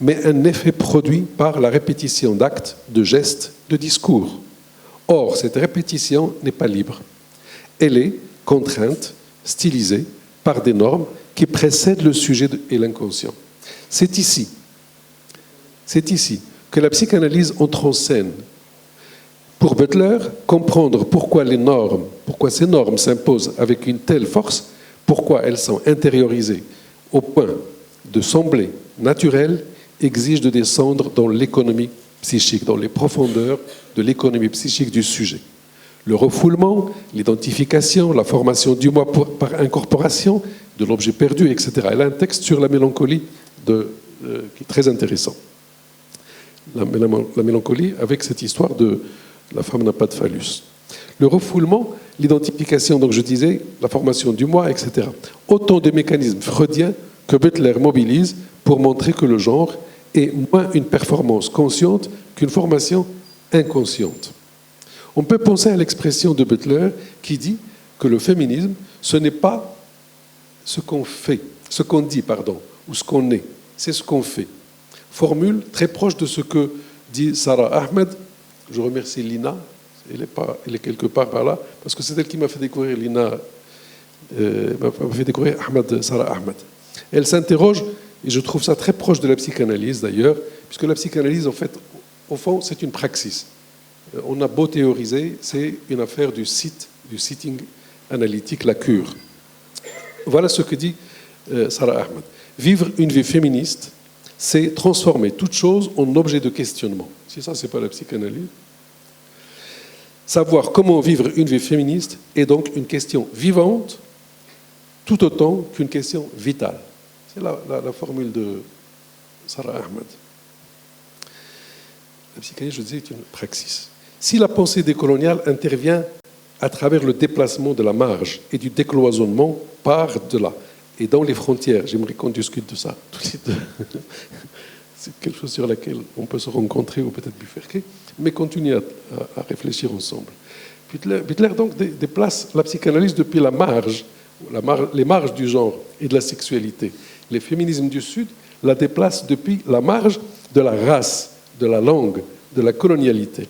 C: mais un effet produit par la répétition d'actes, de gestes, de discours. Or, cette répétition n'est pas libre. Elle est contrainte, stylisée par des normes qui précèdent le sujet et l'inconscient. C'est ici que la psychanalyse entre en scène. Pour Butler, comprendre pourquoi ces normes s'imposent avec une telle force, pourquoi elles sont intériorisées au point de sembler naturelles, exige de descendre dans l'économie psychique, dans les profondeurs de l'économie psychique du sujet. Le refoulement, l'identification, la formation du moi par incorporation, de l'objet perdu, etc. Elle a un texte sur la mélancolie qui est très intéressant. La mélancolie avec cette histoire de la femme n'a pas de phallus. Le refoulement, l'identification, donc je disais, la formation du moi, etc. Autant de mécanismes freudiens que Butler mobilise pour montrer que le genre est moins une performance consciente qu'une formation inconsciente. On peut penser à l'expression de Butler qui dit que le féminisme, ce n'est pas ce qu'on fait, ce qu'on dit, pardon, ou ce qu'on est, c'est ce qu'on fait. Formule très proche de ce que dit Sarah Ahmed. Je remercie Lina, elle est quelque part par là, parce que c'est elle qui m'a fait découvrir Lina, m'a fait découvrir Sarah Ahmed. Elle s'interroge, et je trouve ça très proche de la psychanalyse d'ailleurs, puisque la psychanalyse, en fait, au fond, c'est une praxis. On a beau théoriser, c'est une affaire du sitting analytique, la cure. Voilà ce que dit Sarah Ahmed. Vivre une vie féministe, c'est transformer toute chose en objet de questionnement. Si ça, c'est pas la psychanalyse. Savoir comment vivre une vie féministe est donc une question vivante, tout autant qu'une question vitale. C'est la formule de Sarah Ahmed. La psychanalyse, je disais, est une praxis. Si la pensée décoloniale intervient à travers le déplacement de la marge et du décloisonnement par-delà et dans les frontières, j'aimerais qu'on discute de ça tout de suite. C'est quelque chose sur laquelle on peut se rencontrer ou peut-être bifurquer, mais continuer à réfléchir ensemble. Butler donc déplace la psychanalyse depuis la marge, les marges du genre et de la sexualité. Les féminismes du Sud la déplacent depuis la marge de la race, de la langue, de la colonialité.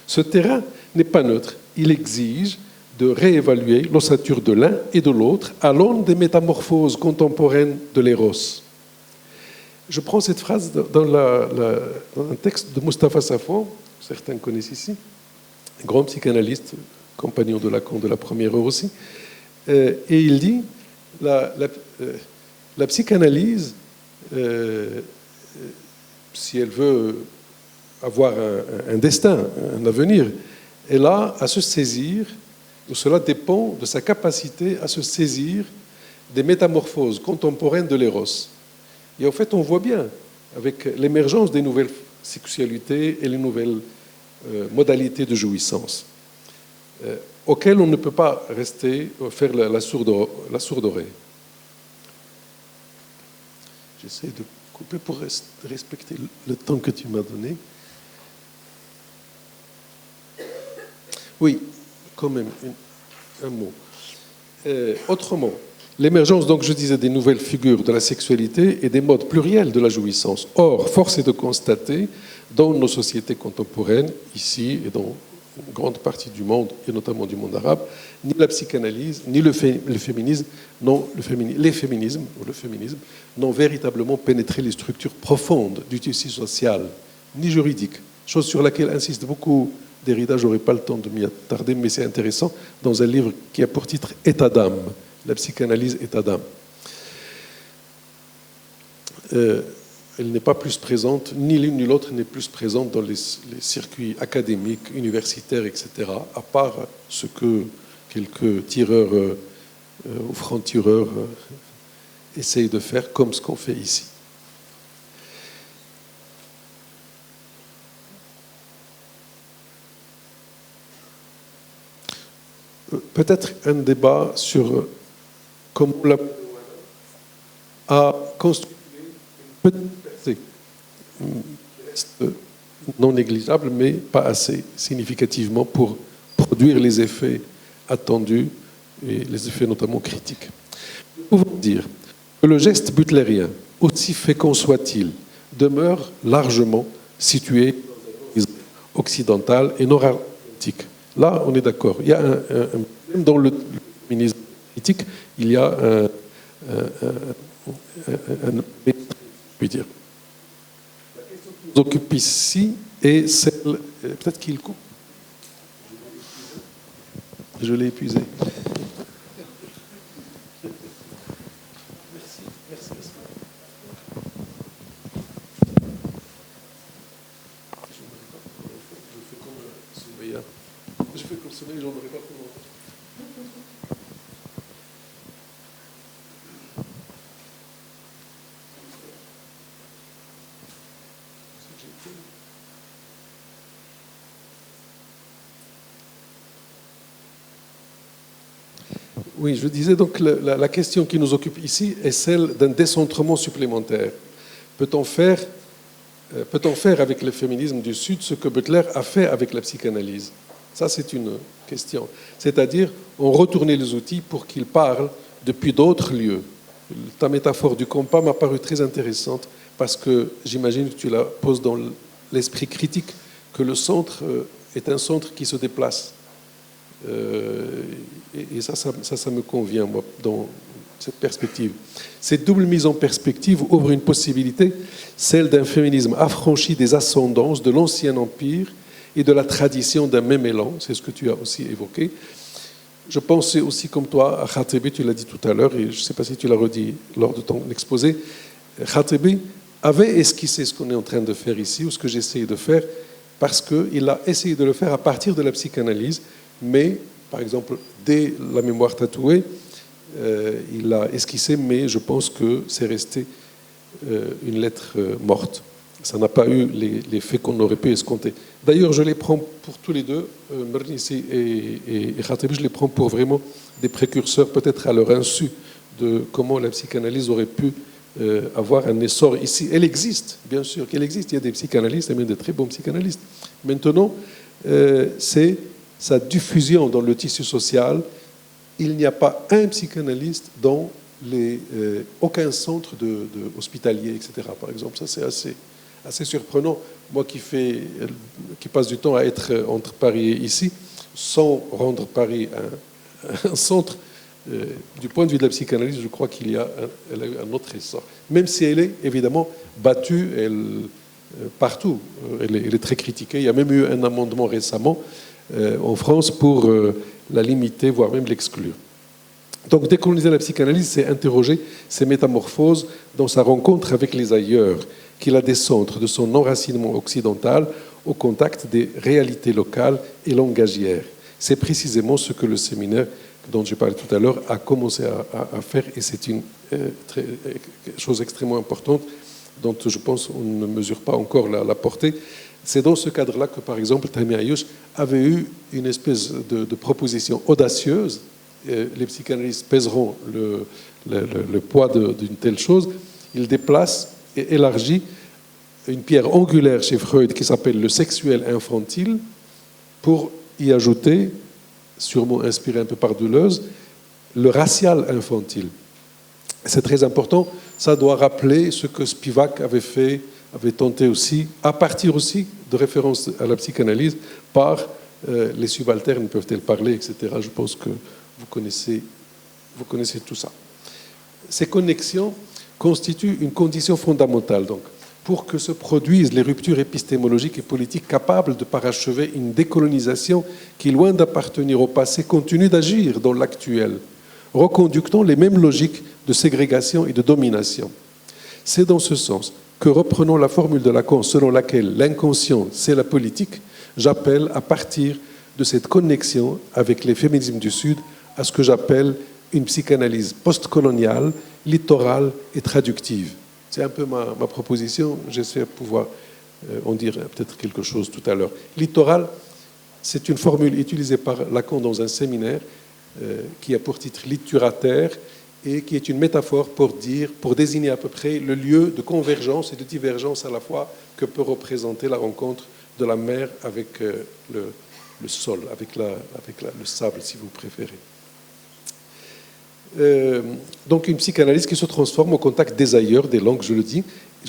C: Ce terrain n'est pas neutre. Il exige de réévaluer l'ossature de l'un et de l'autre à l'aune des métamorphoses contemporaines de l'éros. Je prends cette phrase dans un texte de Mustapha Safwan, certains connaissent ici, grand psychanalyste, compagnon de Lacan de la première heure aussi, et il dit la psychanalyse, si elle veut avoir un destin, un avenir, elle a à se saisir, cela dépend de sa capacité à se saisir des métamorphoses contemporaines de l'éros. Et en fait, on voit bien, avec l'émergence des nouvelles sexualités et les nouvelles modalités de jouissance, auxquelles on ne peut pas rester, faire la sourde oreille. J'essaie de couper pour respecter le temps que tu m'as donné. Oui, quand même, un mot. Autrement, l'émergence, donc je disais, des nouvelles figures de la sexualité et des modes pluriels de la jouissance. Or, force est de constater, dans nos sociétés contemporaines, ici et dans une grande partie du monde, et notamment du monde arabe, ni la psychanalyse, ni le féminisme, les féminismes ou le féminisme n'ont véritablement pénétré les structures profondes du tissu social, ni juridique, chose sur laquelle insiste beaucoup Derrida. Je n'aurai pas le temps de m'y attarder, mais c'est intéressant, dans un livre qui a pour titre « État d'âme », la psychanalyse état d'âme. Elle n'est pas plus présente, ni l'une ni l'autre n'est plus présente dans les circuits académiques, universitaires, etc., à part ce que quelques tireurs ou francs-tireurs essayent de faire, comme ce qu'on fait ici. Peut-être un débat sur comment la a construit une petite percée, non négligeable, mais pas assez significativement pour produire les effets attendus et les effets notamment critiques. Nous pouvons dire que le geste butlérien, aussi fécond soit-il, demeure largement situé occidental et nord-atlantique. Là, on est d'accord. Il y a dans le féminisme critique, il y a je puis dire. La question qui nous occupe ici est celle, peut-être qu'il coupe. Je l'ai épuisé. Merci. semaine, j'en aurai pas pour longtemps. Oui, je disais donc la question qui nous occupe ici est celle d'un décentrement supplémentaire. Peut-on faire avec le féminisme du Sud ce que Butler a fait avec la psychanalyse? Ça, c'est une question. C'est-à-dire, on retournait les outils pour qu'ils parlent depuis d'autres lieux. Ta métaphore du compas m'a paru très intéressante parce que j'imagine que tu la poses dans l'esprit critique, que le centre est un centre qui se déplace. Et ça me convient, moi, dans cette perspective. Cette double mise en perspective ouvre une possibilité, celle d'un féminisme affranchi des ascendances de l'ancien empire et de la tradition d'un même élan, c'est ce que tu as aussi évoqué. Je pensais aussi, comme toi, à Khatebi, tu l'as dit tout à l'heure, et je ne sais pas si tu l'as redit lors de ton exposé. Khatebi avait esquissé ce qu'on est en train de faire ici, ou ce que j'essaye de faire, parce qu'il a essayé de le faire à partir de la psychanalyse, mais, par exemple, dès la mémoire tatouée, il a esquissé, mais je pense que c'est resté une lettre morte. Ça n'a pas eu l'effet qu'on aurait pu escompter. D'ailleurs, je les prends pour tous les deux, Mernissi et Khatebi, je les prends pour vraiment des précurseurs, peut-être à leur insu, de comment la psychanalyse aurait pu avoir un essor ici. Elle existe, bien sûr qu'elle existe. Il y a des psychanalystes, et même des très bons psychanalystes. Maintenant, c'est sa diffusion dans le tissu social. Il n'y a pas un psychanalyste dans aucun centre hospitalier, etc. Par exemple, ça c'est assez surprenant. Moi qui passe du temps à être entre Paris et ici, sans rendre Paris un centre, du point de vue de la psychanalyse, je crois qu'elle a eu un autre essor. Même si elle est évidemment battue partout. Elle est très critiquée. Il y a même eu un amendement récemment en France pour la limiter, voire même l'exclure. Donc décoloniser la psychanalyse, c'est interroger ces métamorphoses dans sa rencontre avec les ailleurs, qui la descendent de son enracinement occidental au contact des réalités locales et langagières. C'est précisément ce que le séminaire dont je parlais tout à l'heure a commencé à faire, et c'est une chose extrêmement importante dont je pense qu'on ne mesure pas encore la portée. C'est dans ce cadre-là que, par exemple, Tammy Ayouch avait eu une espèce de proposition audacieuse. Les psychanalystes pèseront le poids d'une telle chose. Il déplace et élargit une pierre angulaire chez Freud qui s'appelle le sexuel infantile pour y ajouter, sûrement inspiré un peu par Deleuze, le racial infantile. C'est très important. Ça doit rappeler ce que Spivak avait tenté aussi, à partir aussi de références à la psychanalyse, par les subalternes peuvent-elles parler, etc. Je pense que vous connaissez tout ça. Ces connexions constituent une condition fondamentale, donc, pour que se produisent les ruptures épistémologiques et politiques capables de parachever une décolonisation qui, loin d'appartenir au passé, continue d'agir dans l'actuel, reconductant les mêmes logiques de ségrégation et de domination. C'est dans ce sens que, reprenant la formule de Lacan selon laquelle l'inconscient, c'est la politique, j'appelle, à partir de cette connexion avec les féminismes du Sud, à ce que j'appelle une psychanalyse postcoloniale, littorale et traductive. C'est un peu ma proposition, j'espère pouvoir en dire peut-être quelque chose tout à l'heure. Littoral, c'est une formule utilisée par Lacan dans un séminaire qui a pour titre littérataire et qui est une métaphore pour désigner à peu près le lieu de convergence et de divergence à la fois que peut représenter la rencontre de la mer avec le sol, avec le sable, si vous préférez. Donc une psychanalyse qui se transforme au contact des ailleurs, des langues, je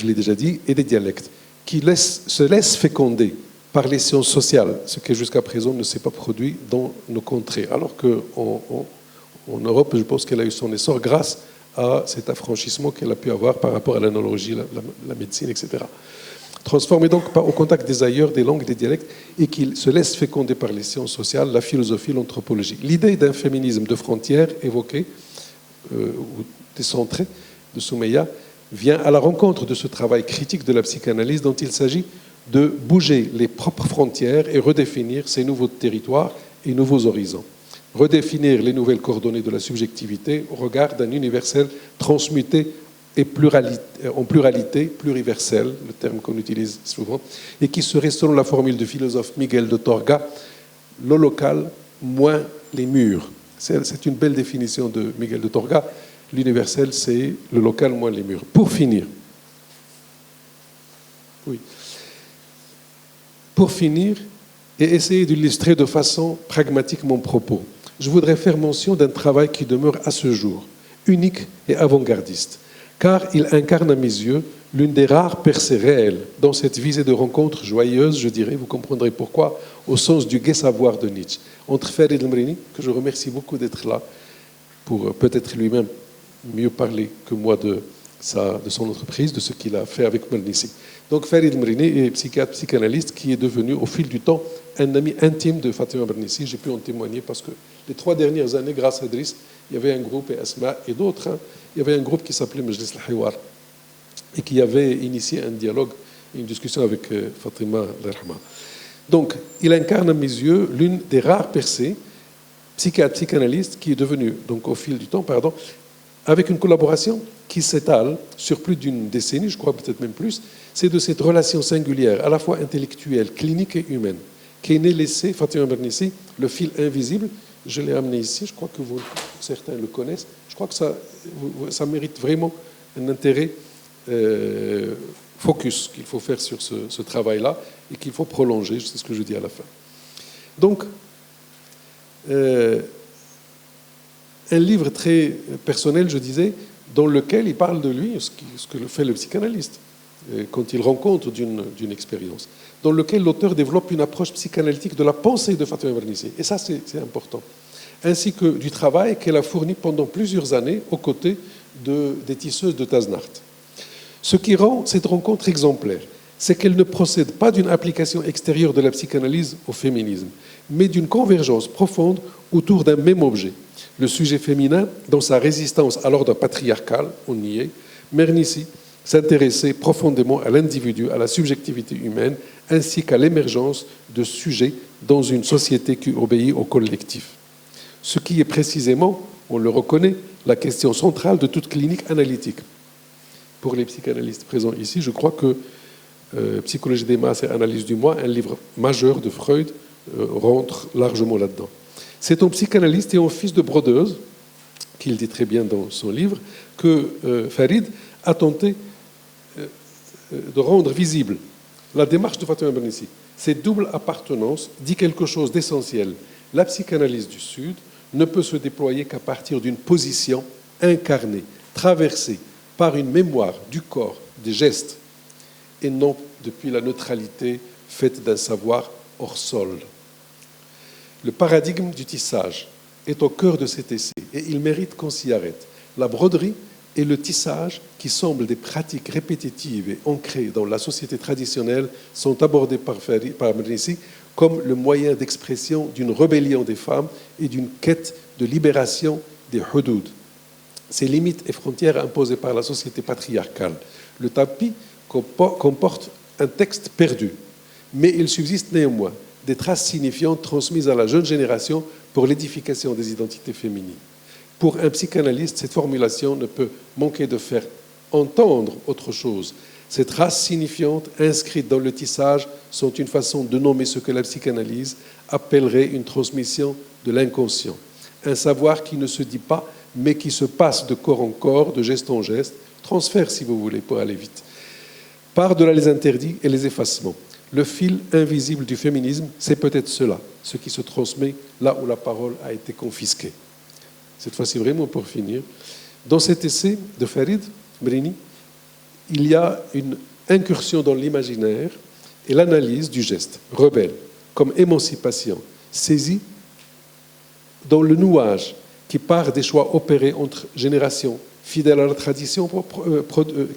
C: l'ai déjà dit, et des dialectes, qui se laisse féconder par les sciences sociales, ce qui jusqu'à présent ne s'est pas produit dans nos contrées. Alors qu'en Europe, je pense qu'elle a eu son essor grâce à cet affranchissement qu'elle a pu avoir par rapport à l'analogie, la médecine, etc. Transformé donc au contact des ailleurs, des langues, des dialectes, et qu'il se laisse féconder par les sciences sociales, la philosophie, l'anthropologie. L'idée d'un féminisme de frontières évoquée, ou décentré, de Soumeya, vient à la rencontre de ce travail critique de la psychanalyse dont il s'agit de bouger les propres frontières et redéfinir ces nouveaux territoires et nouveaux horizons. Redéfinir les nouvelles coordonnées de la subjectivité au regard d'un universel transmuté et en pluralité, pluriverselle, le terme qu'on utilise souvent, et qui serait, selon la formule du philosophe Miguel de Torga, le local moins les murs. C'est une belle définition de Miguel de Torga. L'universel, c'est le local moins les murs. Pour finir, et essayer d'illustrer de façon pragmatique mon propos, je voudrais faire mention d'un travail qui demeure à ce jour unique et avant-gardiste, car il incarne à mes yeux l'une des rares percées réelles dans cette visée de rencontre joyeuse, je dirais, vous comprendrez pourquoi, au sens du gai savoir de Nietzsche, entre Farid El-Mrini, que je remercie beaucoup d'être là, pour peut-être lui-même mieux parler que moi de son entreprise, de ce qu'il a fait avec Mernissi. Donc Farid El-Mrini est psychiatre, psychanalyste, qui est devenu au fil du temps un ami intime de Fatima Mernissi. J'ai pu en témoigner parce que les 3 dernières années, grâce à Driss, il y avait un groupe, et Asma et d'autres, il y avait un groupe qui s'appelait Majlis al-Hiwar et qui avait initié un dialogue, une discussion avec Fatima Rahma. Donc, il incarne à mes yeux l'une des rares percées psychiatre, psychanalyste qui est devenue, donc au fil du temps, avec une collaboration qui s'étale sur plus d'une décennie, je crois peut-être même plus. C'est de cette relation singulière, à la fois intellectuelle, clinique et humaine, qui est née laissée, Fatima Mernissi, le fil invisible. Je l'ai amené ici, je crois que certains le connaissent. Je crois que ça mérite vraiment un intérêt focus qu'il faut faire sur ce travail-là et qu'il faut prolonger, c'est ce que je dis à la fin. Donc, un livre très personnel, je disais, dans lequel il parle de lui, ce que fait le psychanalyste, quand il rencontre d'une expérience, dans lequel l'auteur développe une approche psychanalytique de la pensée de Fatima Mernissi. Et ça, c'est important. Ainsi que du travail qu'elle a fourni pendant plusieurs années aux côtés des tisseuses de Taznart. Ce qui rend cette rencontre exemplaire, c'est qu'elle ne procède pas d'une application extérieure de la psychanalyse au féminisme, mais d'une convergence profonde autour d'un même objet. Le sujet féminin, dans sa résistance à l'ordre patriarcal, on y est, Mernissi s'intéressait profondément à l'individu, à la subjectivité humaine, ainsi qu'à l'émergence de sujets dans une société qui obéit au collectif. Ce qui est précisément, on le reconnaît, la question centrale de toute clinique analytique. Pour les psychanalystes présents ici, je crois que Psychologie des masses et Analyse du moi, un livre majeur de Freud, rentre largement là-dedans. C'est en psychanalyste et en fils de brodeuse, qu'il dit très bien dans son livre, que Farid a tenté de rendre visible la démarche de Fatima Mernissi. Cette double appartenance dit quelque chose d'essentiel. La psychanalyse du Sud ne peut se déployer qu'à partir d'une position incarnée, traversée par une mémoire du corps, des gestes, et non depuis la neutralité faite d'un savoir hors sol. Le paradigme du tissage est au cœur de cet essai et il mérite qu'on s'y arrête. La broderie et le tissage, qui semblent des pratiques répétitives et ancrées dans la société traditionnelle, sont abordés par Mernissi comme le moyen d'expression d'une rébellion des femmes et d'une quête de libération des hudud, ces limites et frontières imposées par la société patriarcale. Le tapis comporte un texte perdu, mais il subsiste néanmoins des traces signifiantes transmises à la jeune génération pour l'édification des identités féminines. Pour un psychanalyste, cette formulation ne peut manquer de faire entendre autre chose. Ces traces signifiantes inscrites dans le tissage sont une façon de nommer ce que la psychanalyse appellerait une transmission de l'inconscient. Un savoir qui ne se dit pas, mais qui se passe de corps en corps, de geste en geste, transfert si vous voulez, pour aller vite. Par-delà les interdits et les effacements. Le fil invisible du féminisme, c'est peut-être cela, ce qui se transmet là où la parole a été confisquée. Cette fois-ci, vraiment pour finir, dans cet essai de Farid Mernissi, il y a une incursion dans l'imaginaire et l'analyse du geste rebelle, comme émancipation, saisie dans le nouage qui part des choix opérés entre générations, fidèles à la tradition,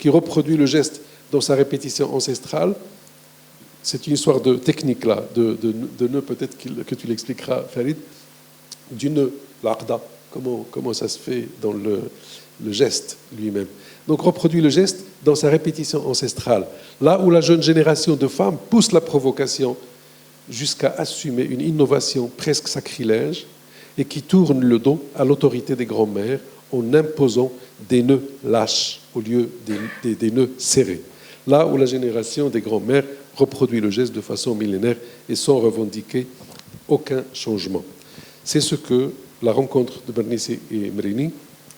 C: qui reproduit le geste dans sa répétition ancestrale. C'est une histoire de technique, là, de nœud, peut-être que tu l'expliqueras, Farid, du nœud, l'arda, comment ça se fait dans le geste lui-même. Donc, reproduit le geste dans sa répétition ancestrale. Là où la jeune génération de femmes pousse la provocation jusqu'à assumer une innovation presque sacrilège et qui tourne le dos à l'autorité des grands-mères en imposant des nœuds lâches au lieu des nœuds serrés. Là où la génération des grands-mères reproduit le geste de façon millénaire et sans revendiquer aucun changement. C'est ce que la rencontre de Mernissi et Mrini,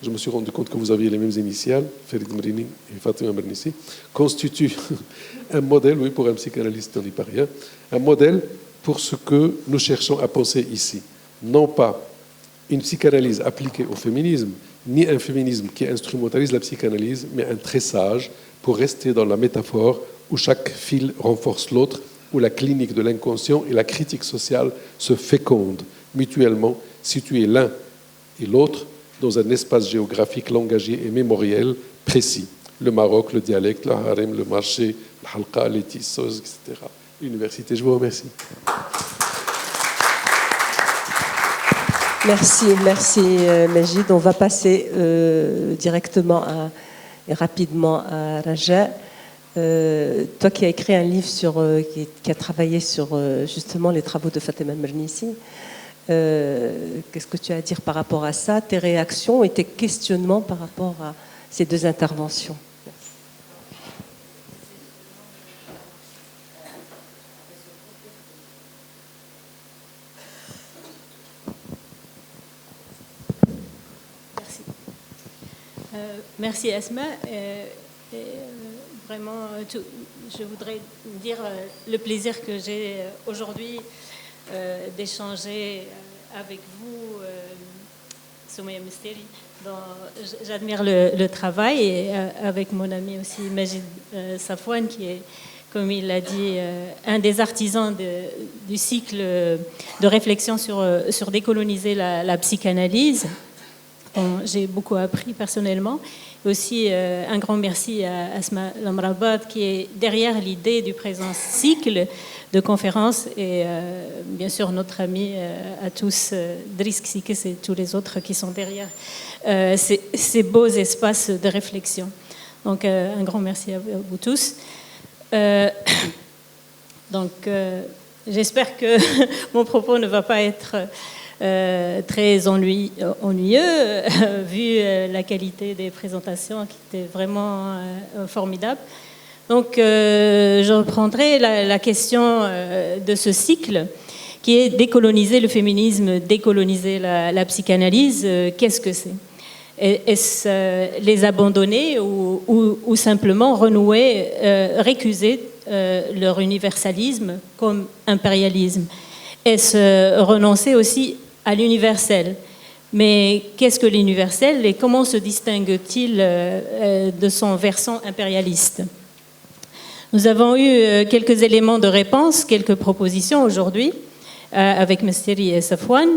C: je me suis rendu compte que vous aviez les mêmes initiales, Ferid Mrini et Fatima Mernissi, constitue un modèle, oui, pour un psychanalyste, on n'y peut rien, un modèle pour ce que nous cherchons à penser ici. Non pas une psychanalyse appliquée au féminisme, ni un féminisme qui instrumentalise la psychanalyse, mais un tressage pour rester dans la métaphore où chaque fil renforce l'autre, où la clinique de l'inconscient et la critique sociale se fécondent mutuellement, situés l'un et l'autre dans un espace géographique, langagier et mémoriel précis. Le Maroc, le dialecte, le harem, le marché, le halqa, les tisseuses, etc. L'université, je vous remercie.
A: Merci Majid. On va passer directement et rapidement à Raja. Toi qui as écrit un livre qui a travaillé sur justement les travaux de Fatima Mernissi, qu'est-ce que tu as à dire par rapport à ça, tes réactions et tes questionnements par rapport à ces deux interventions?
D: Merci Asma. Vraiment, je voudrais dire le plaisir que j'ai aujourd'hui d'échanger avec vous, Soumaïa Mesteri. J'admire le travail et avec mon ami aussi Majid Safwan qui est, comme il l'a dit, un des artisans du cycle de réflexion sur décoloniser la psychanalyse. J'ai beaucoup appris personnellement. Aussi, un grand merci à Asma Lamrabat qui est derrière l'idée du présent cycle de conférences et bien sûr notre ami à tous, Driss Ksike et tous les autres qui sont derrière ces beaux espaces de réflexion. Donc, un grand merci à vous tous. J'espère que mon propos ne va pas être très ennuyeux vu la qualité des présentations qui étaient vraiment formidables. Donc je reprendrai la question de ce cycle qui est décoloniser le féminisme, décoloniser la psychanalyse. Qu'est-ce que c'est? Est-ce les abandonner ou simplement renouer, récuser leur universalisme comme impérialisme? Est-ce renoncer aussi à l'universel? Mais qu'est-ce que l'universel et comment se distingue-t-il de son versant impérialiste? Nous avons eu quelques éléments de réponse, quelques propositions aujourd'hui avec Mesteri et Safwan,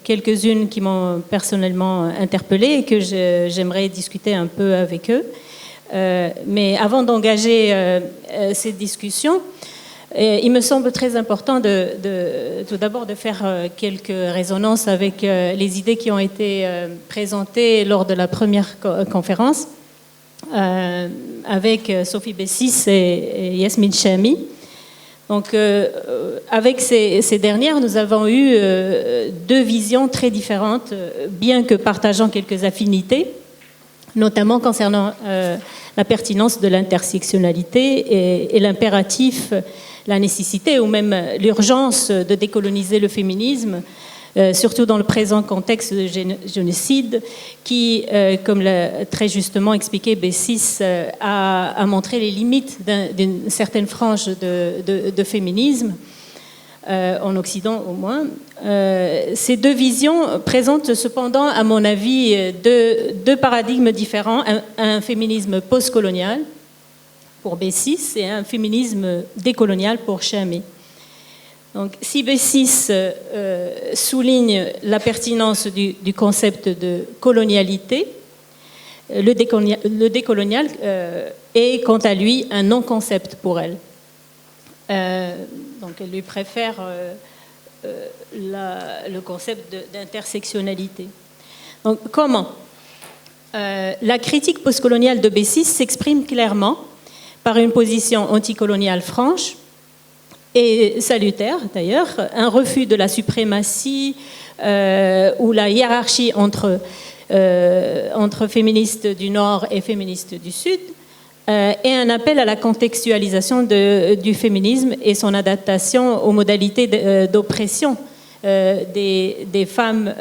D: quelques-unes qui m'ont personnellement interpellée et que j'aimerais discuter un peu avec eux. Mais avant d'engager ces discussions, il me semble très important tout d'abord de faire quelques résonances avec les idées qui ont été présentées lors de la première conférence avec Sophie Bessis et Yasmine Chami. Donc, avec ces dernières, nous avons eu deux visions très différentes, bien que partageant quelques affinités, notamment concernant la pertinence de l'intersectionnalité et l'impératif, la nécessité ou même l'urgence de décoloniser le féminisme, surtout dans le présent contexte de génocide qui, comme l'a très justement expliqué Bessis, a montré les limites d'une certaine frange de féminisme, en Occident au moins. Ces deux visions présentent cependant, à mon avis, deux paradigmes différents, un féminisme postcolonial pour Bessis et un féminisme décolonial pour Chami. Donc, si Bessis souligne la pertinence du concept de colonialité, le décolonial est quant à lui un non-concept pour elle. Donc elle lui préfère le concept d'intersectionnalité. Donc comment la critique postcoloniale de Bessis s'exprime clairement par une position anticoloniale franche, et salutaire d'ailleurs, un refus de la suprématie ou la hiérarchie entre féministes du Nord et féministes du Sud, et un appel à la contextualisation du féminisme et son adaptation aux modalités d'oppression des femmes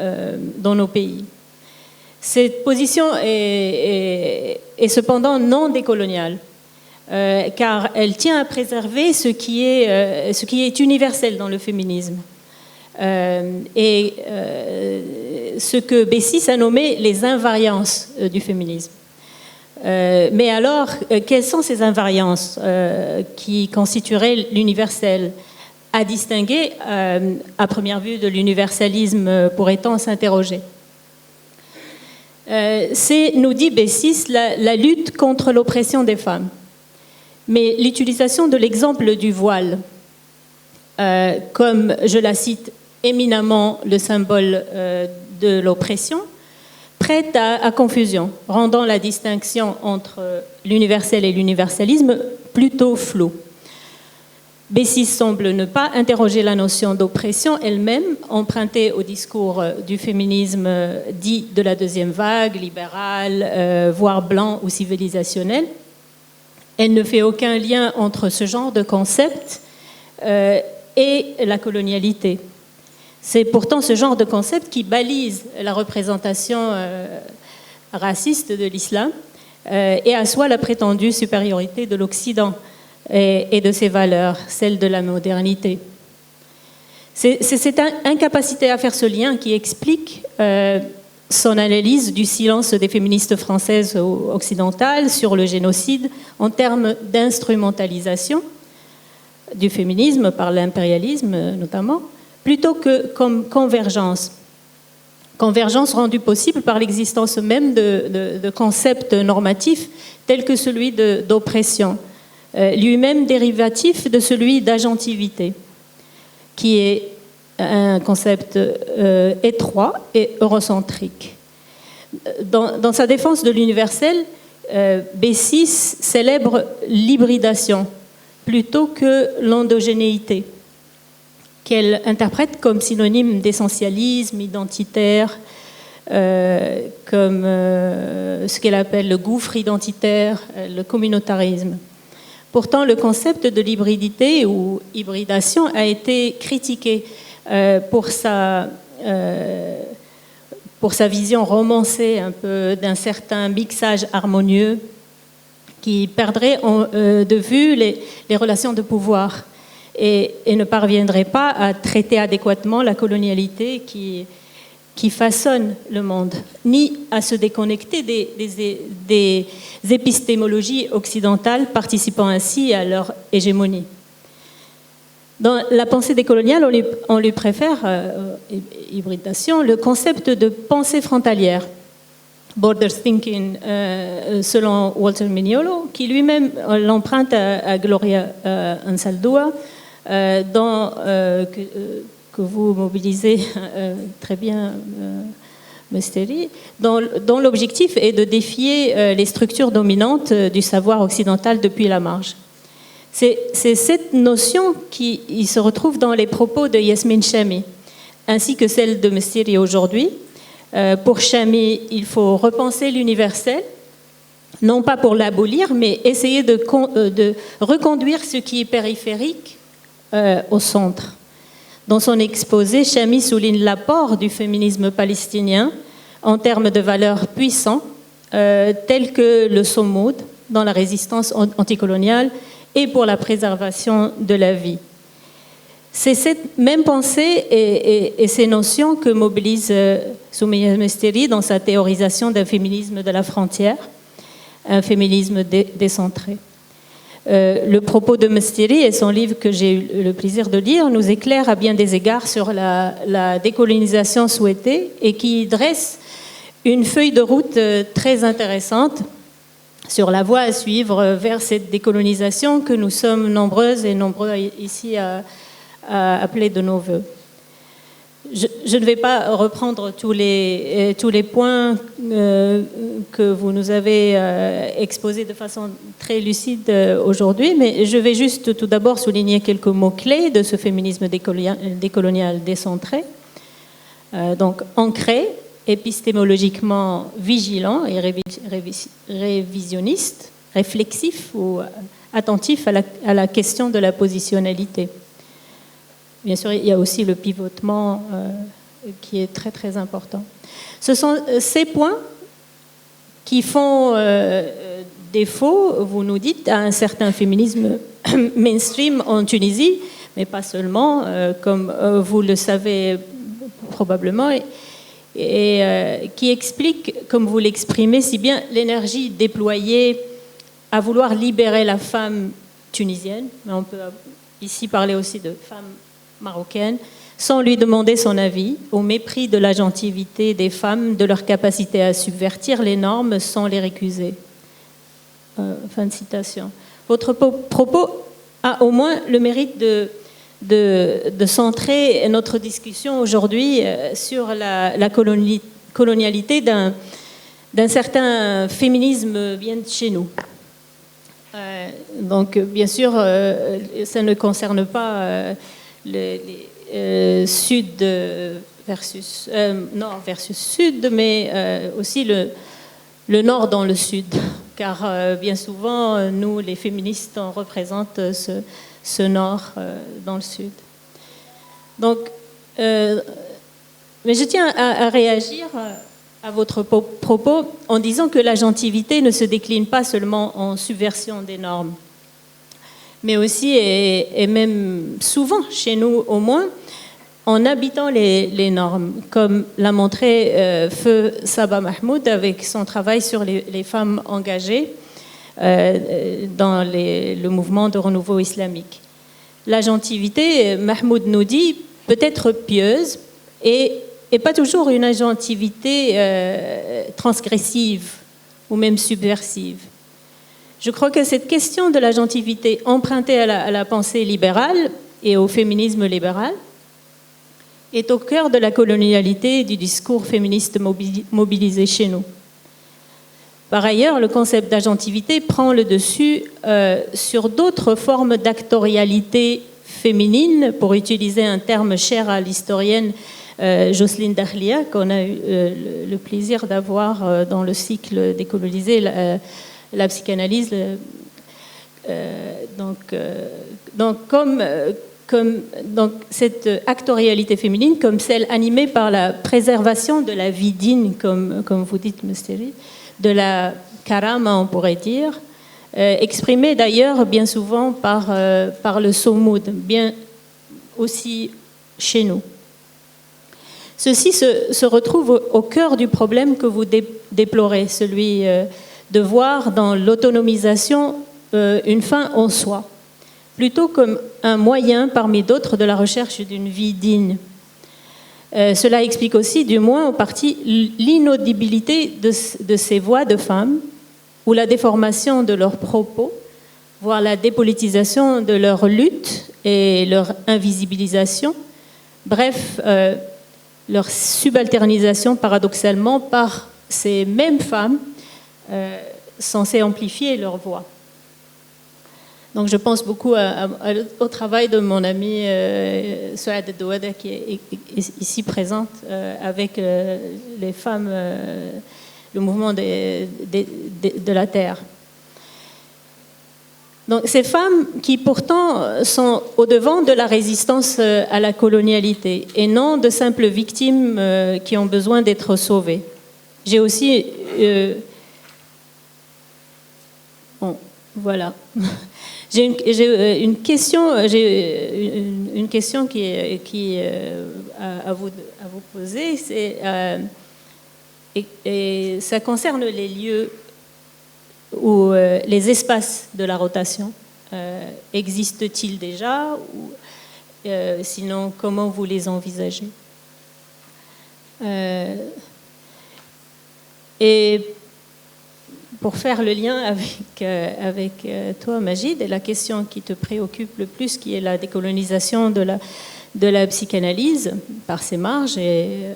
D: dans nos pays. Cette position est cependant non décoloniale, car elle tient à préserver ce qui est universel dans le féminisme, et ce que Bessis a nommé les invariances du féminisme. Mais alors, quelles sont ces invariances qui constitueraient l'universel, à distinguer à première vue de l'universalisme, pourrait-on s'interroger? C'est, nous dit Bessis, la lutte contre l'oppression des femmes. Mais l'utilisation de l'exemple du voile, comme, je la cite, éminemment le symbole de l'oppression, prête à confusion, rendant la distinction entre l'universel et l'universalisme plutôt floue. Bessis semble ne pas interroger la notion d'oppression elle-même, empruntée au discours du féminisme dit de la deuxième vague, libéral, voire blanc ou civilisationnel. Elle ne fait aucun lien entre ce genre de concept et la colonialité. C'est pourtant ce genre de concept qui balise la représentation raciste de l'islam et assoit la prétendue supériorité de l'Occident et de ses valeurs, celles de la modernité. C'est cette incapacité à faire ce lien qui explique son analyse du silence des féministes françaises occidentales sur le génocide en termes d'instrumentalisation du féminisme par l'impérialisme notamment, plutôt que comme convergence. Convergence rendue possible par l'existence même de concepts normatifs tels que celui d'oppression, lui-même dérivatif de celui d'agentivité, qui est un concept étroit et eurocentrique. Dans sa défense de l'universel, Bessis célèbre l'hybridation plutôt que l'endogénéité, qu'elle interprète comme synonyme d'essentialisme identitaire, comme ce qu'elle appelle le gouffre identitaire, le communautarisme. Pourtant, le concept de l'hybridité ou hybridation a été critiqué pour sa vision romancée un peu d'un certain mixage harmonieux qui perdrait de vue les relations de pouvoir et ne parviendrait pas à traiter adéquatement la colonialité qui façonne le monde, ni à se déconnecter des épistémologies occidentales participant ainsi à leur hégémonie. Dans la pensée décoloniale, on lui préfère, hybridation, le concept de pensée frontalière, border thinking, selon Walter Mignolo, qui lui-même l'emprunte à Gloria Anzaldúa, que vous mobilisez très bien, Mesteri, dont l'objectif est de défier les structures dominantes du savoir occidental depuis la marge. C'est cette notion qui se retrouve dans les propos de Yasmine Chamy, ainsi que celle de Mesteri aujourd'hui. Pour Chamy, il faut repenser l'universel, non pas pour l'abolir, mais essayer de reconduire ce qui est périphérique au centre. Dans son exposé, Chamy souligne l'apport du féminisme palestinien en termes de valeurs puissants, telles que le Somoud dans la résistance anticoloniale et pour la préservation de la vie. C'est cette même pensée et ces notions que mobilise Soumeya Mesteri dans sa théorisation d'un féminisme de la frontière, un féminisme décentré. Le propos de Mesteri et son livre que j'ai eu le plaisir de lire nous éclaire à bien des égards sur la décolonisation souhaitée et qui dresse une feuille de route très intéressante sur la voie à suivre vers cette décolonisation que nous sommes nombreuses et nombreux ici à appeler de nos voeux. Je ne vais pas reprendre tous les points que vous nous avez exposés de façon très lucide aujourd'hui, mais je vais juste tout d'abord souligner quelques mots-clés de ce féminisme décolonial décentré. Donc, ancré, épistémologiquement vigilant et révisionniste, réflexif ou attentif à la question de la positionnalité. Bien sûr, il y a aussi le pivotement qui est très, très important. Ce sont ces points qui font défaut, vous nous dites, à un certain féminisme mainstream en Tunisie, mais pas seulement, comme vous le savez probablement, et qui explique, comme vous l'exprimez si bien, l'énergie déployée à vouloir libérer la femme tunisienne, mais on peut ici parler aussi de femme marocaine, sans lui demander son avis, au mépris de l'agentivité des femmes, de leur capacité à subvertir les normes sans les récuser. Fin de citation. Votre propos a au moins le mérite de centrer notre discussion aujourd'hui sur la colonialité d'un certain féminisme bien de chez nous. Donc, bien sûr, ça ne concerne pas les sud versus nord versus sud, mais aussi le nord dans le sud, car bien souvent, nous, les féministes, on représente ce nord dans le sud. Donc, mais je tiens à réagir à votre propos en disant que l'agentivité ne se décline pas seulement en subversion des normes, mais aussi, et même souvent, chez nous au moins, en habitant les normes, comme l'a montré Feu Saba Mahmoud avec son travail sur les femmes engagées dans le mouvement de renouveau islamique. L'agentivité, Mahmoud nous dit, peut être pieuse et pas toujours une agentivité transgressive ou même subversive. Je crois que cette question de l'agentivité empruntée à la pensée libérale et au féminisme libéral est au cœur de la colonialité et du discours féministe mobilisé chez nous. Par ailleurs, le concept d'agentivité prend le dessus sur d'autres formes d'actorialité féminine, pour utiliser un terme cher à l'historienne Jocelyne Dahlia, qu'on a eu le plaisir d'avoir dans le cycle Décoloniser la psychanalyse. Donc cette actorialité féminine, comme celle animée par la préservation de la vie digne, comme vous dites, Musteri, de la karama, on pourrait dire, exprimée d'ailleurs bien souvent par le somoud, bien aussi chez nous. Ceci se retrouve au cœur du problème que vous déplorez, celui de voir dans l'autonomisation une fin en soi, plutôt comme un moyen parmi d'autres de la recherche d'une vie digne. Cela explique aussi, du moins en partie, l'inaudibilité de ces voix de femmes ou la déformation de leurs propos, voire la dépolitisation de leur lutte et leur invisibilisation. Bref, leur subalternisation paradoxalement par ces mêmes femmes censées amplifier leur voix. Donc je pense beaucoup au travail de mon amie Souad Douada qui est ici présente avec les femmes, le mouvement de la Terre. Donc ces femmes qui pourtant sont au devant de la résistance à la colonialité et non de simples victimes qui ont besoin d'être sauvées. J'ai aussi... bon, voilà. J'ai une question qui à vous poser, et ça concerne les lieux ou les espaces de la rotation. Existent-ils déjà ou sinon, comment vous les envisagez? Et pour faire le lien avec toi, Magid, et la question qui te préoccupe le plus, qui est la décolonisation de de la psychanalyse par ses marges et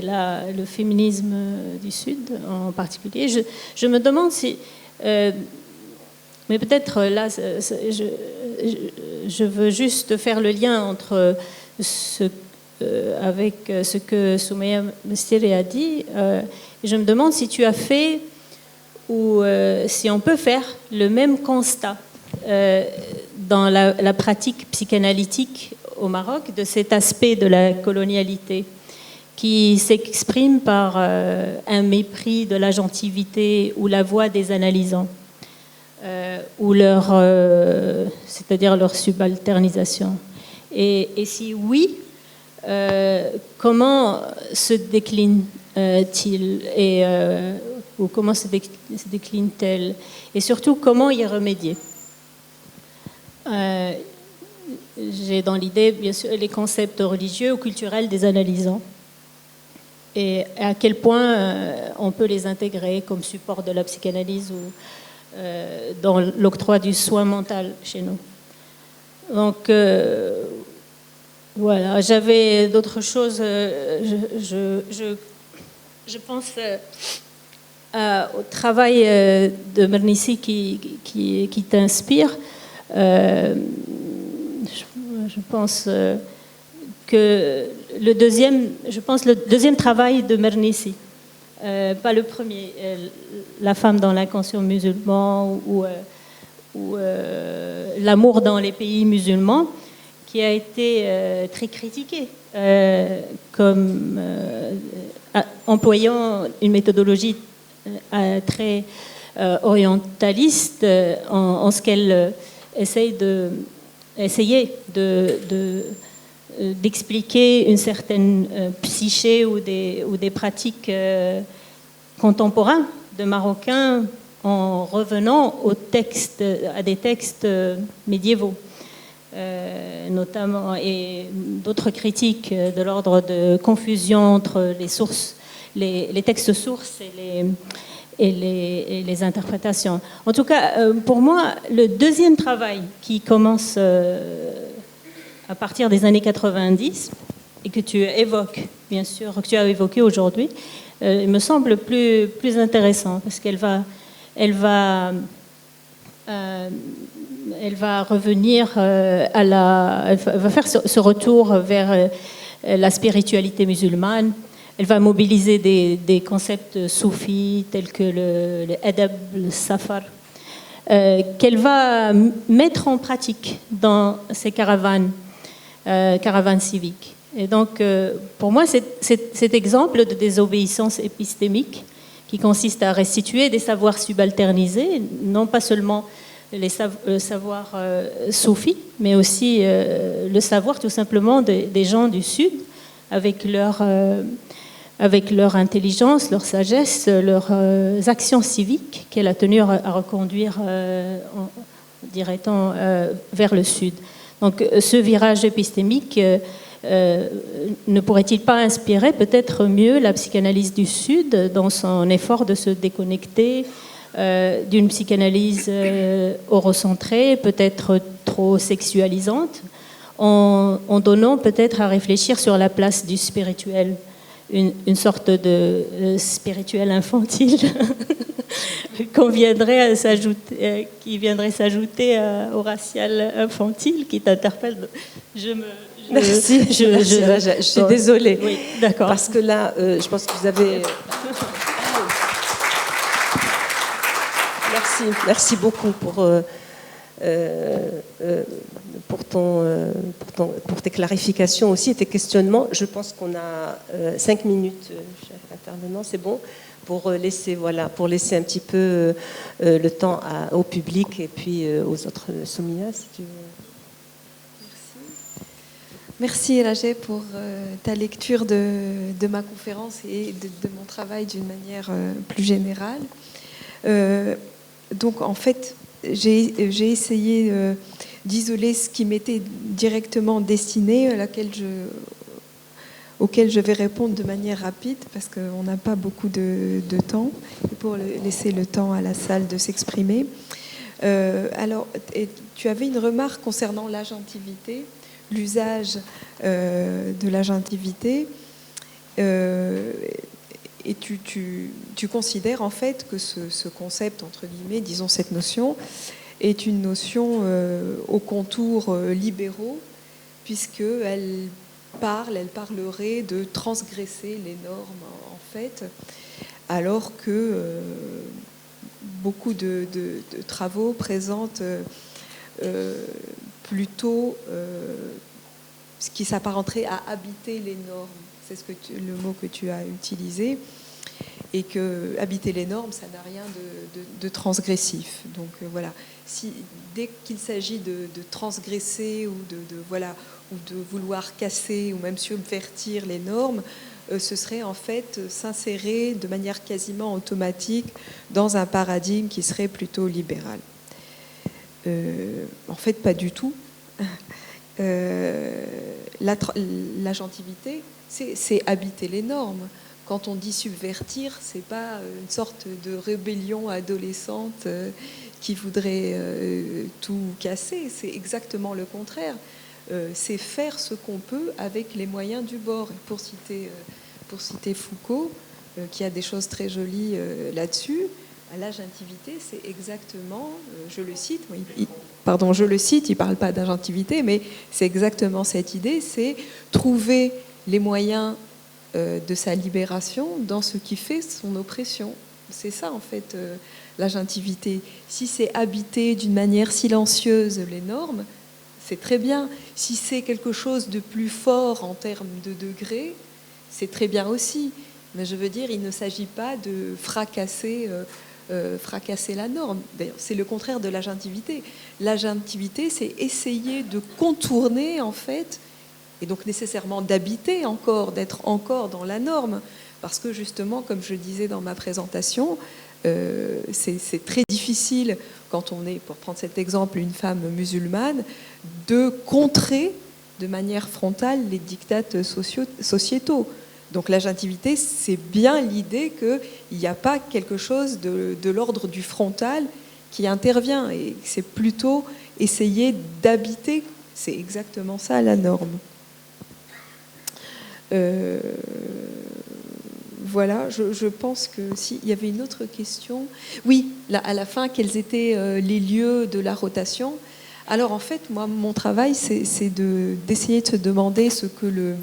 D: là, le féminisme du Sud en particulier. Je me demande si... mais peut-être là, je veux juste faire le lien entre avec ce que Soumeya Mestiri a dit. Je me demande si tu as fait ou si on peut faire le même constat dans la pratique psychanalytique au Maroc de cet aspect de la colonialité qui s'exprime par un mépris de l'agentivité ou la voix des analysants, ou c'est-à-dire leur subalternisation. Et si oui, comment se décline-t-il ou comment se décline-t-elle? Et surtout, comment y remédier? J'ai dans l'idée, bien sûr, les concepts religieux ou culturels des analysants et à quel point on peut les intégrer comme support de la psychanalyse ou dans l'octroi du soin mental chez nous. Donc, voilà, j'avais d'autres choses. Je pense au travail de Mernissi qui t'inspire. Je pense que le deuxième travail de Mernissi, pas le premier, la femme dans l'inconscient musulman ou l'amour dans les pays musulmans, qui a été très critiqué comme employant une méthodologie très orientaliste en ce qu'elle essayait d'expliquer une certaine psyché ou des pratiques contemporains de Marocains en revenant à des textes médiévaux, notamment, et d'autres critiques de l'ordre de confusion entre les sources, les textes sources et les interprétations. En tout cas, pour moi, le deuxième travail qui commence à partir des années 90 et que tu évoques, bien sûr, que tu as évoqué aujourd'hui, me semble plus intéressant parce qu'elle va revenir elle va faire ce retour vers la spiritualité musulmane. Elle va mobiliser des concepts soufis tels que le adab, le safar, qu'elle va mettre en pratique dans ses caravanes civiques. Et donc, pour moi, cet exemple de désobéissance épistémique qui consiste à restituer des savoirs subalternisés, non pas seulement le savoir soufi, mais aussi le savoir tout simplement des gens du Sud, avec leur intelligence, leur sagesse, leurs actions civiques qu'elle a tenu à reconduire, dirait-on, vers le Sud. Donc ce virage épistémique ne pourrait-il pas inspirer peut-être mieux la psychanalyse du Sud dans son effort de se déconnecter d'une psychanalyse eurocentrée, peut-être trop sexualisante, en donnant peut-être à réfléchir sur la place du spirituel, une sorte de spirituel infantile qui viendrait s'ajouter au racial infantile qui t'interpelle.
A: Merci. Je suis désolée.
D: Oui, d'accord.
A: Parce que là, je pense que vous avez... Merci beaucoup pour tes clarifications aussi et tes questionnements. Je pense qu'on a 5 minutes, cher intervenant, c'est bon, pour laisser un petit peu le temps au public et puis aux autres. Soumeya, si tu veux.
B: Merci Rajay pour ta lecture de ma conférence et de mon travail d'une manière plus générale. Donc en fait, j'ai essayé d'isoler ce qui m'était directement destiné, auquel je vais répondre de manière rapide parce qu'on n'a pas beaucoup de temps, et pour laisser le temps à la salle de s'exprimer. Alors, tu avais une remarque concernant l'agentivité l'usage de l'agentivité. Et tu considères en fait que ce concept, entre guillemets, disons cette notion, est une notion aux contours libéraux, puisqu'elle parlerait de transgresser les normes, en fait, alors que beaucoup de travaux présentent plutôt ce qui s'apparenterait à habiter les normes. C'est le mot que tu as utilisé. Et que habiter les normes, ça n'a rien de transgressif. Donc voilà, dès qu'il s'agit de transgresser ou de vouloir casser ou même subvertir les normes, ce serait en fait s'insérer de manière quasiment automatique dans un paradigme qui serait plutôt libéral. En fait, pas du tout. L'agentivité, c'est habiter les normes. Quand on dit subvertir, c'est pas une sorte de rébellion adolescente qui voudrait tout casser. C'est exactement le contraire. C'est faire ce qu'on peut avec les moyens du bord. Et pour citer Foucault, qui a des choses très jolies là-dessus, l'agentivité, c'est exactement, je le cite, il parle pas d'agentivité, mais c'est exactement cette idée, c'est trouver les moyens de sa libération dans ce qui fait son oppression. C'est ça en fait l'agentivité. Si c'est habiter d'une manière silencieuse les normes, c'est très bien. Si c'est quelque chose de plus fort en termes de degrés, c'est très bien aussi. Mais je veux dire, il ne s'agit pas de fracasser la norme. D'ailleurs, c'est le contraire de l'agentivité. L'agentivité, c'est essayer de contourner en fait, et donc nécessairement d'habiter encore, d'être encore dans la norme, parce que justement, comme je le disais dans ma présentation, c'est très difficile quand on est, pour prendre cet exemple, une femme musulmane, de contrer de manière frontale les diktats sociétaux. Donc l'agentivité, c'est bien l'idée qu'il n'y a pas quelque chose de l'ordre du frontal qui intervient, et c'est plutôt essayer d'habiter. C'est exactement ça la norme. Voilà, je pense que s'il y avait une autre question. Oui, là, à la fin, quels étaient les lieux de la rotation? Alors en fait, moi, mon travail, c'est d'essayer de se demander ce que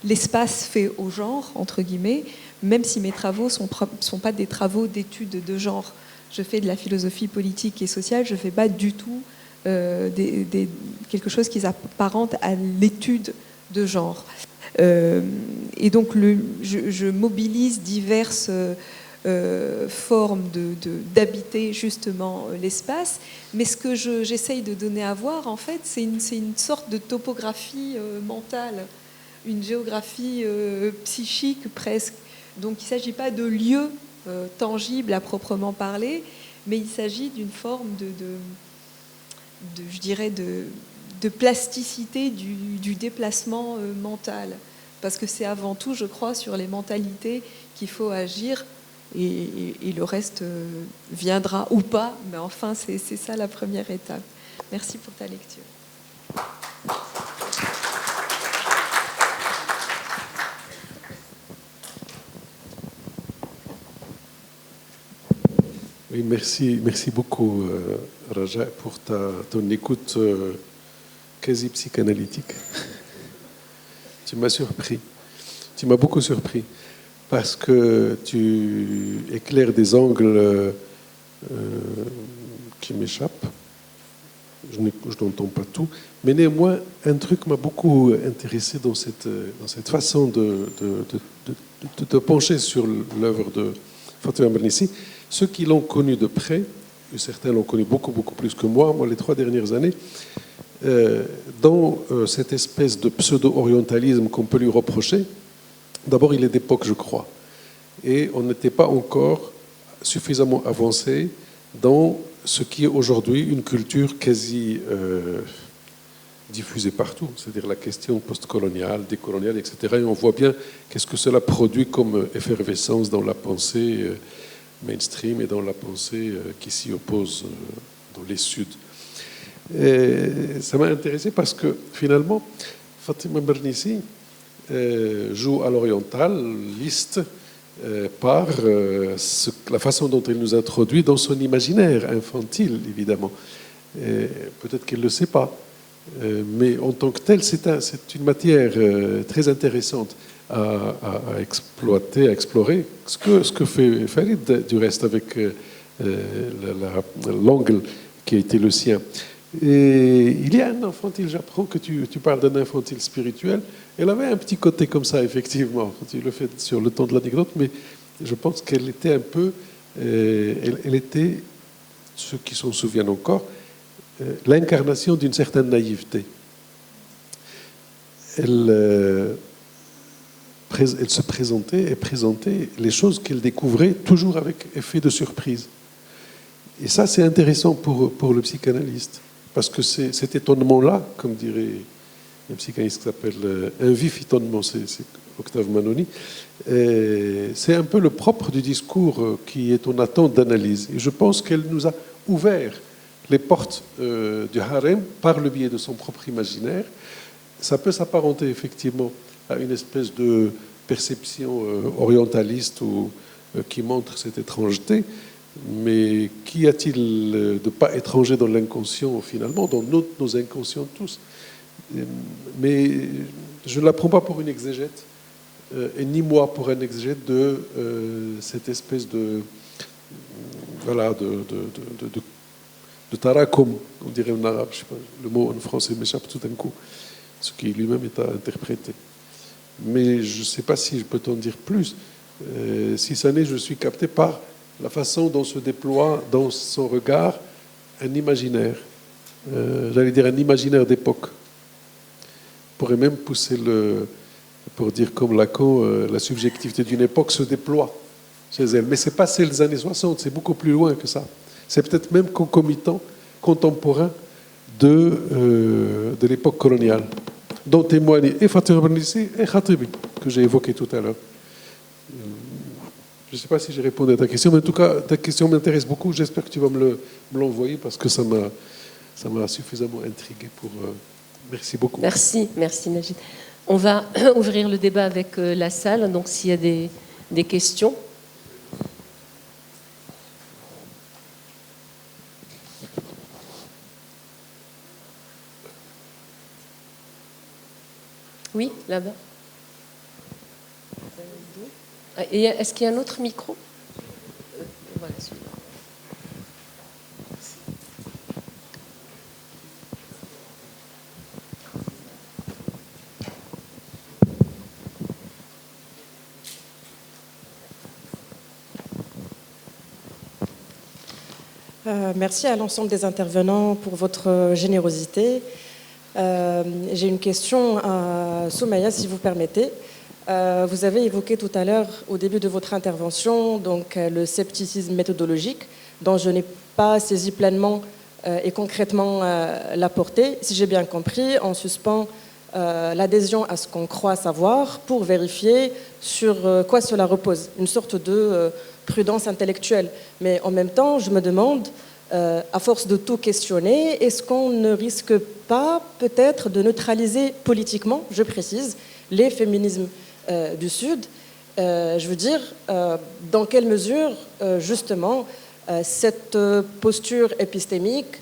B: l'espace fait au genre, entre guillemets, même si mes travaux ne sont pas des travaux d'études de genre. Je fais de la philosophie politique et sociale, je ne fais pas du tout quelque chose qui s'apparente à l'étude de genre. Et donc je mobilise diverses formes d'habiter justement l'espace, mais ce que j'essaye de donner à voir en fait, c'est une sorte de topographie mentale, une géographie psychique presque. Donc il ne s'agit pas de lieux tangibles à proprement parler, mais il s'agit d'une forme je dirais de plasticité du déplacement mental. Parce que c'est avant tout, je crois, sur les mentalités qu'il faut agir, et le reste viendra ou pas, mais enfin, c'est ça la première étape. Merci pour ta lecture.
C: Oui, merci beaucoup, Raja, pour ton écoute quasi psychanalytique. Tu m'as surpris. Tu m'as beaucoup surpris parce que tu éclaires des angles qui m'échappent. Je n'entends pas tout. Mais néanmoins, un truc m'a beaucoup intéressé dans cette façon de te pencher sur l'œuvre de Fatima Mernissi. Ceux qui l'ont connu de près, et certains l'ont connu beaucoup plus que moi, les 3 dernières années, dans cette espèce de pseudo-orientalisme qu'on peut lui reprocher, d'abord il est d'époque, je crois, et on n'était pas encore suffisamment avancé dans ce qui est aujourd'hui une culture quasi diffusée partout, c'est-à-dire la question postcoloniale, décoloniale, etc. Et on voit bien qu'est-ce que cela produit comme effervescence dans la pensée mainstream et dans la pensée qui s'y oppose dans les Suds. Et ça m'a intéressé parce que finalement, Fatima Mernissi joue à l'oriental, liste par la façon dont elle nous introduit dans son imaginaire infantile, évidemment. Peut-être qu'elle ne le sait pas, mais en tant que telle, c'est une matière très intéressante à exploiter, à explorer. Ce que fait Farid, du reste, avec l'angle qui a été le sien. Et il y a un infantile, j'apprends que tu parles d'un infantile spirituel. Elle avait un petit côté comme ça, effectivement. Tu le fais sur le ton de l'anecdote, mais je pense qu'elle était un peu... elle était, ceux qui s'en souviennent encore, l'incarnation d'une certaine naïveté. Elle se présentait et présentait les choses qu'elle découvrait toujours avec effet de surprise. Et ça, c'est intéressant pour le psychanalyste. Parce que cet étonnement-là, comme dirait un psychanalyste qui s'appelle un vif étonnement, c'est Octave Manoni, c'est un peu le propre du discours qui est en attente d'analyse. Et je pense qu'elle nous a ouvert les portes du harem par le biais de son propre imaginaire. Ça peut s'apparenter effectivement à une espèce de perception orientaliste qui montre cette étrangeté. Mais qu'y a-t-il de pas étranger dans l'inconscient, finalement, dans nos inconscients tous? Mais je ne la prends pas pour une exégète, et ni moi pour un exégète de cette espèce de tarakum, on dirait en arabe, je sais pas, le mot en français m'échappe tout d'un coup, ce qui lui-même est à interpréter. Mais je ne sais pas si je peux t'en dire plus. Si ça n'est, je suis capté par la façon dont se déploie dans son regard un imaginaire, j'allais dire un imaginaire d'époque. On pourrait même pousser pour dire comme Lacan, la subjectivité d'une époque se déploie chez elle. Mais ce n'est pas celle des années 60, c'est beaucoup plus loin que ça. C'est peut-être même concomitant, contemporain de l'époque coloniale, dont témoignent et Fatima Mernissi et Khatibi, que j'ai évoqué tout à l'heure. Je ne sais pas si j'ai répondu à ta question, mais en tout cas, ta question m'intéresse beaucoup. J'espère que tu vas me l'envoyer parce que ça m'a suffisamment intrigué pour... Merci beaucoup.
A: Merci Najid. On va ouvrir le débat avec la salle, donc s'il y a des questions. Oui, là-bas. Et est-ce qu'il y a un autre micro? Voilà, celui-là.
E: Merci à l'ensemble des intervenants pour votre générosité. J'ai une question à Soumaya, si vous permettez. Vous avez évoqué tout à l'heure, au début de votre intervention, donc, le scepticisme méthodologique, dont je n'ai pas saisi pleinement et concrètement la portée. Si j'ai bien compris, on suspend l'adhésion à ce qu'on croit savoir pour vérifier sur quoi cela repose, une sorte de prudence intellectuelle. Mais en même temps, je me demande, à force de tout questionner, est-ce qu'on ne risque pas peut-être de neutraliser politiquement, je précise, les féminismes du Sud? Je veux dire, dans quelle mesure, justement, cette posture épistémique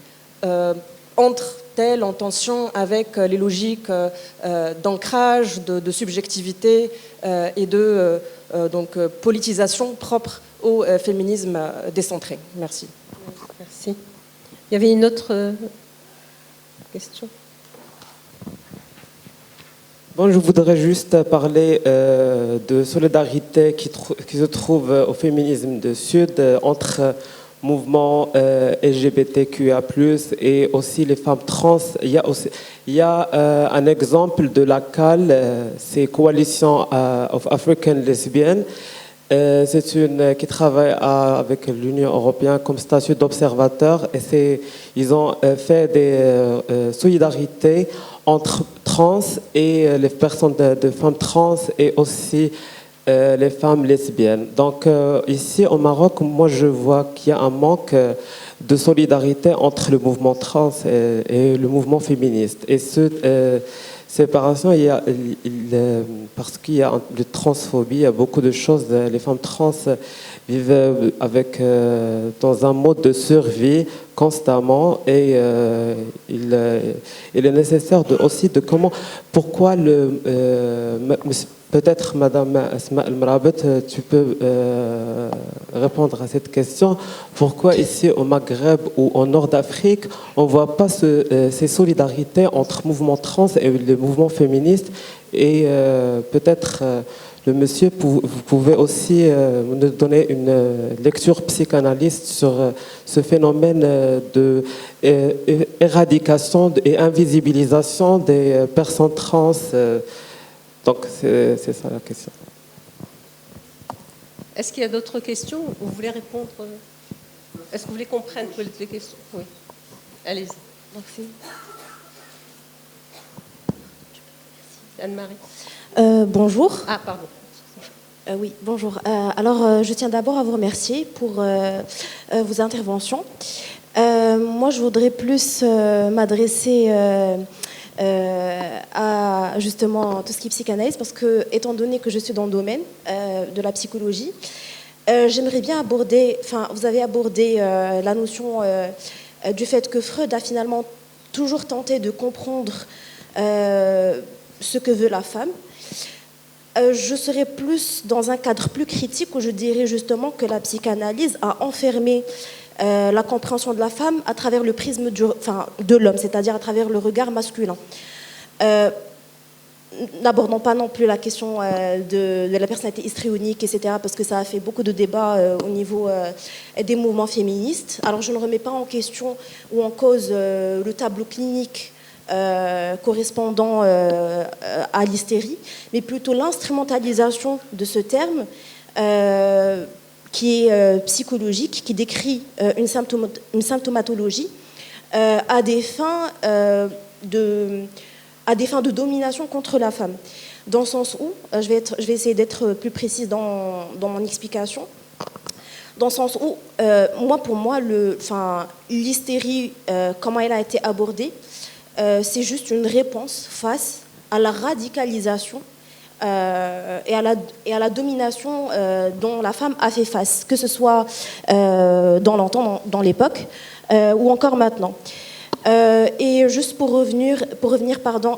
E: entre-t-elle en tension avec les logiques d'ancrage, de subjectivité et de donc, politisation propre au féminisme décentré? Merci.
A: Merci. Il y avait une autre question.
F: Bon, je voudrais juste parler de solidarité qui se trouve au féminisme du Sud entre mouvements LGBTQIA+, et aussi les femmes trans. Il y a un exemple de la CAL, c'est Coalition of African Lesbians. C'est une qui travaille avec l'Union européenne comme statut d'observateur, et ils ont fait des solidarités entre trans et les personnes de femmes trans, et aussi les femmes lesbiennes. Donc ici au Maroc, moi je vois qu'il y a un manque de solidarité entre le mouvement trans et le mouvement féministe. Et ce séparation, parce qu'il y a de transphobie, il y a beaucoup de choses. Les femmes trans vivent dans un mode de survie constamment et il est nécessaire aussi de pourquoi peut-être Madame Asma El-Mrabet, tu peux répondre à cette question. Pourquoi ici au Maghreb ou au nord d'Afrique, on ne voit pas ces solidarités entre mouvement trans et le mouvement féministe? Et peut-être le monsieur, vous pouvez aussi nous donner une lecture psychanalyste sur ce phénomène de éradication et invisibilisation des personnes trans. Donc, c'est ça la question.
A: Est-ce qu'il y a d'autres questions? Vous voulez répondre? Est-ce que vous voulez qu'on prenne les questions? Oui. Allez-y.
G: Merci.
A: Anne-Marie.
G: Bonjour.
A: Ah, pardon.
G: Oui, bonjour. Alors, je tiens d'abord à vous remercier pour vos interventions. Moi, je voudrais plus m'adresser à justement tout ce qui est psychanalyse, parce que, étant donné que je suis dans le domaine de la psychologie, j'aimerais bien aborder, vous avez abordé la notion du fait que Freud a finalement toujours tenté de comprendre ce que veut la femme. Je serais plus dans un cadre plus critique où je dirais justement que la psychanalyse a enfermé la compréhension de la femme à travers le prisme de l'homme, c'est-à-dire à travers le regard masculin. N'abordons pas non plus la question de la personnalité histrionique, etc., parce que ça a fait beaucoup de débats au niveau des mouvements féministes. Alors je ne remets pas en question ou en cause le tableau clinique correspondant à l'hystérie, mais plutôt l'instrumentalisation de ce terme qui est psychologique, qui décrit une symptomatologie à des fins de domination contre la femme. Dans le sens où, je vais essayer d'être plus précise dans mon explication, dans le sens où, pour moi, l'hystérie, comment elle a été abordée, c'est juste une réponse face à la radicalisation et à la domination dont la femme a fait face, que ce soit dans l'antan, dans l'époque, ou encore maintenant. Et juste pour revenir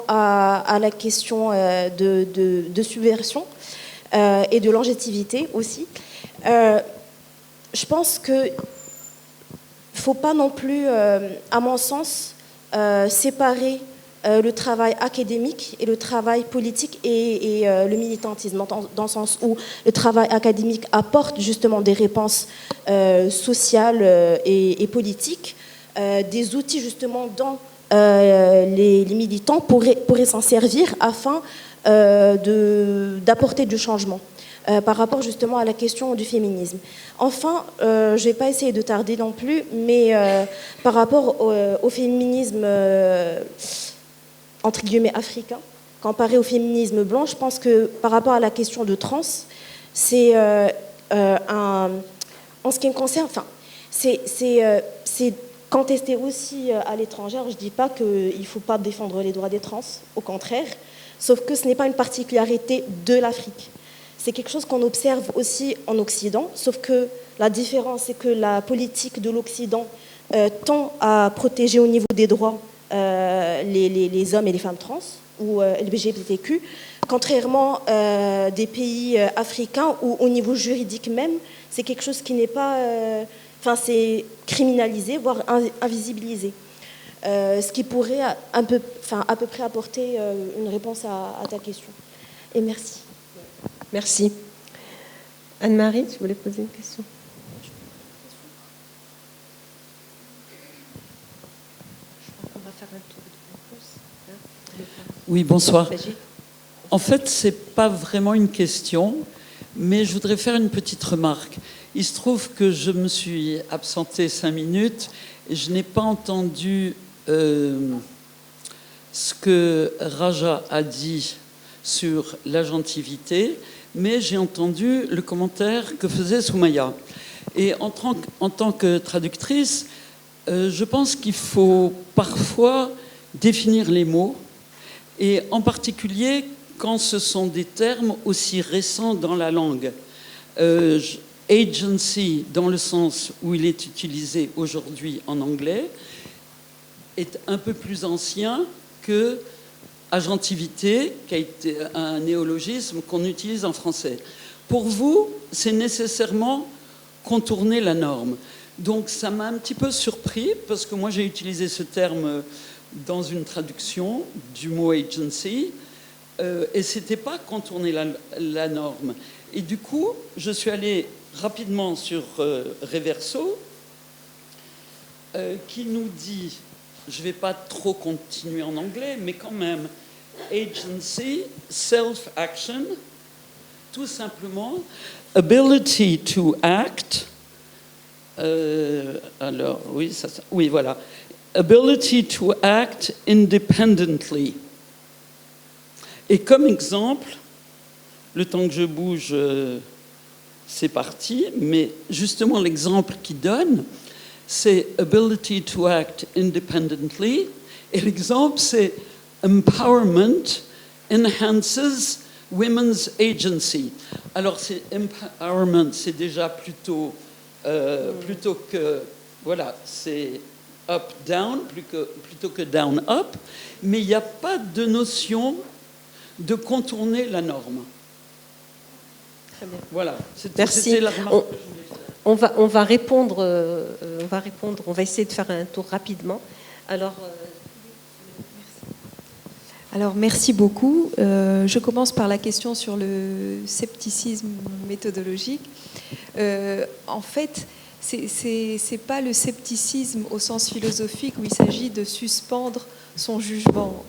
G: à la question de subversion et de longévité aussi, je pense qu'il ne faut pas non plus, à mon sens, séparer le travail académique et le travail politique et le militantisme, dans le sens où le travail académique apporte justement des réponses sociales et politiques, des outils justement dont les militants pourraient s'en servir afin d'apporter du changement par rapport justement à la question du féminisme. Enfin, je ne vais pas essayer de tarder non plus, mais par rapport au féminisme entre guillemets africain, comparé au féminisme blanc, je pense que par rapport à la question de trans, c'est en ce qui me concerne, c'est contesté aussi à l'étranger. Je ne dis pas qu'il ne faut pas défendre les droits des trans, au contraire, sauf que ce n'est pas une particularité de l'Afrique. C'est quelque chose qu'on observe aussi en Occident, sauf que la différence, c'est que la politique de l'Occident tend à protéger au niveau des droits les hommes et les femmes trans ou LGBTQ, contrairement des pays africains où au niveau juridique même, c'est quelque chose qui n'est pas... c'est criminalisé, voire invisibilisé. Ce qui pourrait à peu près apporter une réponse à ta question. Et merci.
A: Merci. Anne-Marie, tu voulais poser une question? On va faire un tour de réponse.
H: Oui, bonsoir. En fait, ce n'est pas vraiment une question, mais je voudrais faire une petite remarque. Il se trouve que je me suis absentée 5 minutes et je n'ai pas entendu ce que Raja a dit sur l'agentivité, mais j'ai entendu le commentaire que faisait Soumaya. Et en tant que traductrice, je pense qu'il faut parfois définir les mots, et en particulier quand ce sont des termes aussi récents dans la langue. Agency, dans le sens où il est utilisé aujourd'hui en anglais, est un peu plus ancien que agentivité, qui a été un néologisme qu'on utilise en français. Pour vous, c'est nécessairement contourner la norme. Donc ça m'a un petit peu surpris, parce que moi j'ai utilisé ce terme dans une traduction du mot agency, et c'était pas contourner la norme. Et du coup, je suis allée rapidement sur Reverso, qui nous dit, je ne vais pas trop continuer en anglais, mais quand même, agency, self-action, tout simplement, ability to act, alors, oui, oui, voilà, ability to act independently. Et comme exemple, le temps que je bouge, c'est parti, mais justement l'exemple qu'il donne, c'est ability to act independently, et l'exemple c'est empowerment enhances women's agency. Alors c'est empowerment, c'est déjà plutôt que, voilà, c'est up down plutôt que down up, mais il n'y a pas de notion de contourner la norme.
A: Très bien.
H: Voilà.
A: Merci.
H: La remarque que je voulais faire.
A: On va répondre. On va essayer de faire un tour rapidement.
B: Alors, merci beaucoup. Je commence par la question sur le scepticisme méthodologique. En fait, c'est pas le scepticisme au sens philosophique où il s'agit de suspendre son jugement.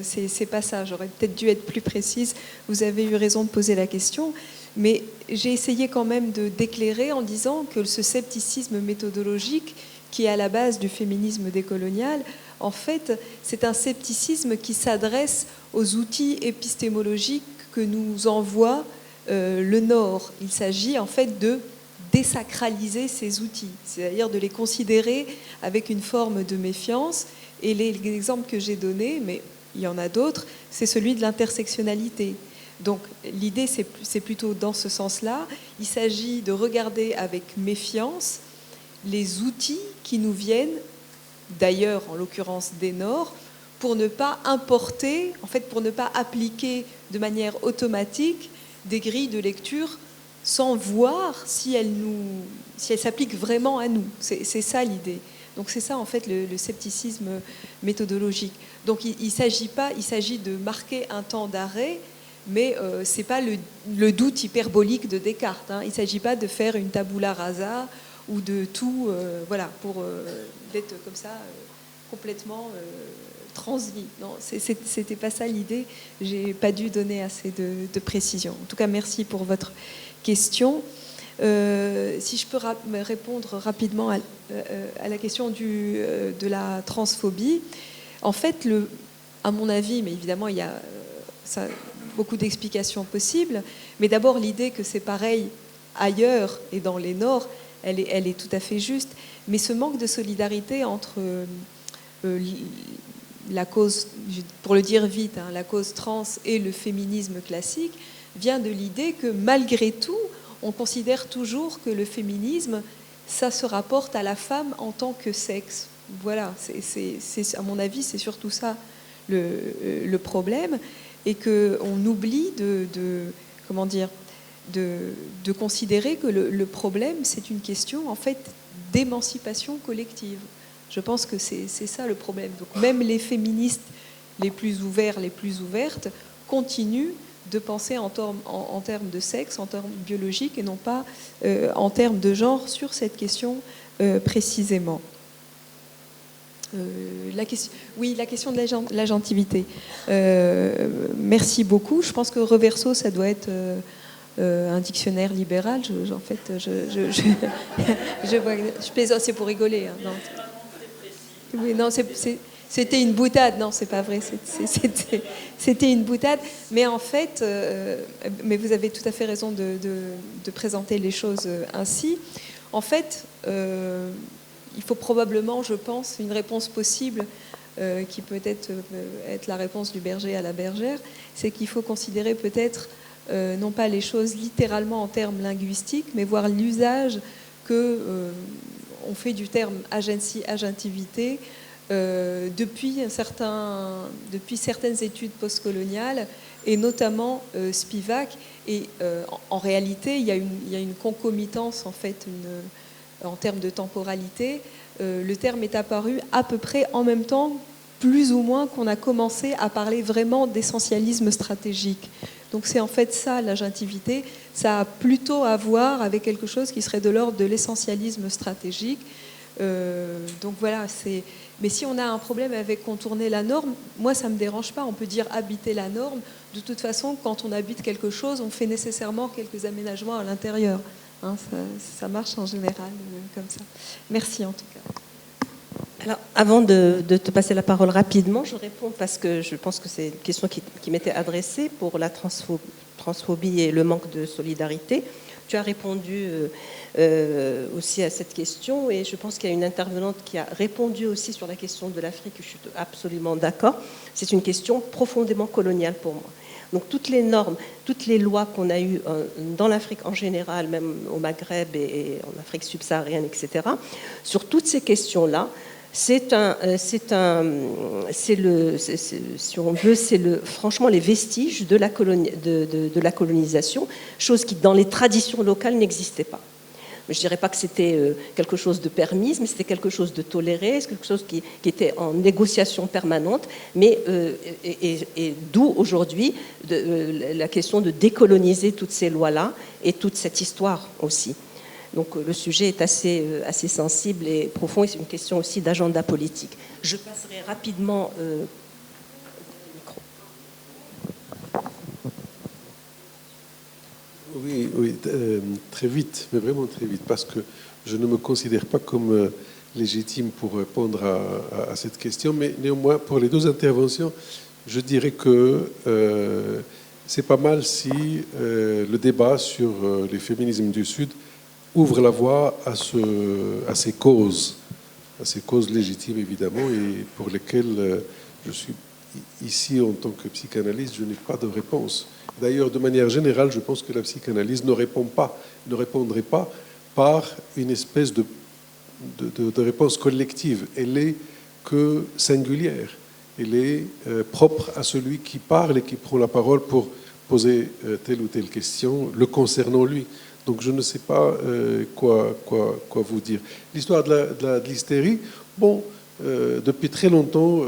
B: C'est pas ça. J'aurais peut-être dû être plus précise. Vous avez eu raison de poser la question. Mais j'ai essayé quand même de d'éclairer en disant que ce scepticisme méthodologique qui est à la base du féminisme décolonial, en fait, c'est un scepticisme qui s'adresse aux outils épistémologiques que nous envoie le Nord. Il s'agit en fait de désacraliser ces outils, c'est-à-dire de les considérer avec une forme de méfiance. Et l'exemple que j'ai donné, mais il y en a d'autres, c'est celui de l'intersectionnalité. Donc l'idée, c'est plutôt dans ce sens-là. Il s'agit de regarder avec méfiance les outils qui nous viennent, d'ailleurs en l'occurrence des Nord, pour ne pas importer, en fait pour ne pas appliquer de manière automatique des grilles de lecture sans voir si elles s'appliquent vraiment à nous. C'est ça l'idée. Donc c'est ça en fait le scepticisme méthodologique. Donc il s'agit de marquer un temps d'arrêt, mais ce n'est pas le doute hyperbolique de Descartes. Hein. Il ne s'agit pas de faire une tabula rasa ou de tout, voilà, pour d'être comme ça complètement transmis. Non, c'était pas ça l'idée. J'ai pas dû donner assez de précision. En tout cas, merci pour votre question. Si je peux répondre rapidement à la question de la transphobie, en fait, à mon avis, mais évidemment, il y a beaucoup d'explications possibles, mais d'abord l'idée que c'est pareil ailleurs et dans les Nord, elle est tout à fait juste, mais ce manque de solidarité entre la cause, pour le dire vite, hein, la cause trans et le féminisme classique, vient de l'idée que malgré tout, on considère toujours que le féminisme, ça se rapporte à la femme en tant que sexe. Voilà, à mon avis, c'est surtout ça le problème, et qu'on oublie de considérer que le problème, c'est une question en fait d'émancipation collective. Je pense que c'est ça le problème. Donc même les féministes les plus ouverts, les plus ouvertes, continuent de penser en termes de sexe, en termes biologiques, et non pas en termes de genre sur cette question précisément. La question de l'agentivité. Merci beaucoup. Je pense que Reverso, ça doit être un dictionnaire libéral. En fait, je plaisante, c'est pour rigoler. Hein, non. Oui, non, C'était une boutade, non, c'est pas vrai, c'était une boutade. Mais en fait, mais vous avez tout à fait raison de présenter les choses ainsi. En fait, il faut probablement, je pense, une réponse possible qui peut être la réponse du berger à la bergère, c'est qu'il faut considérer peut-être non pas les choses littéralement en termes linguistiques, mais voir l'usage que on fait du terme agency, agentivité depuis certaines études postcoloniales et notamment Spivak. Et en réalité, il y a une concomitance en fait, en termes de temporalité. Le terme est apparu à peu près en même temps, plus ou moins, qu'on a commencé à parler vraiment d'essentialisme stratégique. Donc c'est en fait ça, l'agentivité. Ça a plutôt à voir avec quelque chose qui serait de l'ordre de l'essentialisme stratégique. Donc voilà, mais si on a un problème avec contourner la norme, moi ça ne me dérange pas, on peut dire habiter la norme. De toute façon, quand on habite quelque chose, on fait nécessairement quelques aménagements à l'intérieur. Hein, ça marche en général comme ça. Merci en tout cas.
A: Alors, avant de te passer la parole rapidement, je réponds parce que je pense que c'est une question qui m'était adressée pour la transphobie et le manque de solidarité. Tu as répondu aussi à cette question et je pense qu'il y a une intervenante qui a répondu aussi sur la question de l'Afrique. Je suis absolument d'accord. C'est une question profondément coloniale pour moi. Donc toutes les normes, toutes les lois qu'on a eues dans l'Afrique en général, même au Maghreb et en Afrique subsaharienne, etc., sur toutes ces questions-là, si on veut, franchement les vestiges de la colonisation, chose qui dans les traditions locales n'existait pas. Je ne dirais pas que c'était quelque chose de permis, mais c'était quelque chose de toléré, quelque chose qui était en négociation permanente, mais et d'où aujourd'hui la question de décoloniser toutes ces lois-là et toute cette histoire aussi. Donc le sujet est assez sensible et profond, et c'est une question aussi d'agenda politique. Je passerai rapidement le micro.
C: Oui, très vite, mais vraiment très vite, parce que je ne me considère pas comme légitime pour répondre à cette question, mais néanmoins, pour les deux interventions, je dirais que c'est pas mal si le débat sur les féminismes du Sud ouvre la voie à ces causes légitimes évidemment, et pour lesquelles je suis ici en tant que psychanalyste, je n'ai pas de réponse. D'ailleurs, de manière générale, je pense que la psychanalyse ne répondrait pas par une espèce de réponse collective. Elle est que singulière. Elle est propre à celui qui parle et qui prend la parole pour poser telle ou telle question le concernant lui. Donc je ne sais pas quoi vous dire. L'histoire de l'hystérie, bon, depuis très longtemps,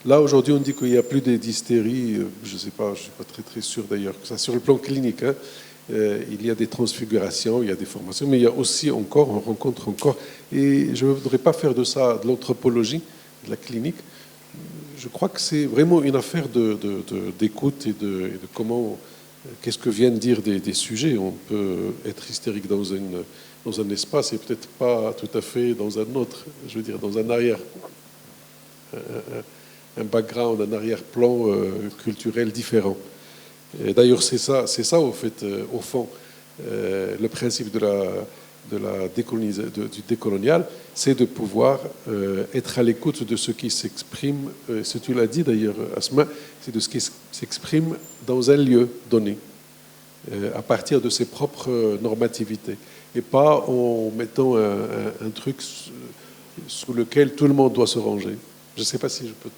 C: là aujourd'hui on dit qu'il n'y a plus d'hystérie, je ne suis pas très sûr d'ailleurs que ça sur le plan clinique. Hein, il y a des transfigurations, il y a des formations, mais il y a aussi on rencontre encore, et je ne voudrais pas faire de ça de l'anthropologie, de la clinique. Je crois que c'est vraiment une affaire d'écoute et de comment... Qu'est-ce que viennent dire des sujets? On peut être hystérique dans un espace et peut-être pas tout à fait dans un autre. Je veux dire, dans un background, un arrière-plan culturel différent. D'ailleurs, c'est ça au fait, au fond, le principe du décolonial, c'est de pouvoir être à l'écoute de ce qui s'exprime, ce que tu l'as dit d'ailleurs, Asma, c'est de ce qui s'exprime dans un lieu donné, à partir de ses propres normativités, et pas en mettant un truc sous lequel tout le monde doit se ranger. Je ne sais pas si je peux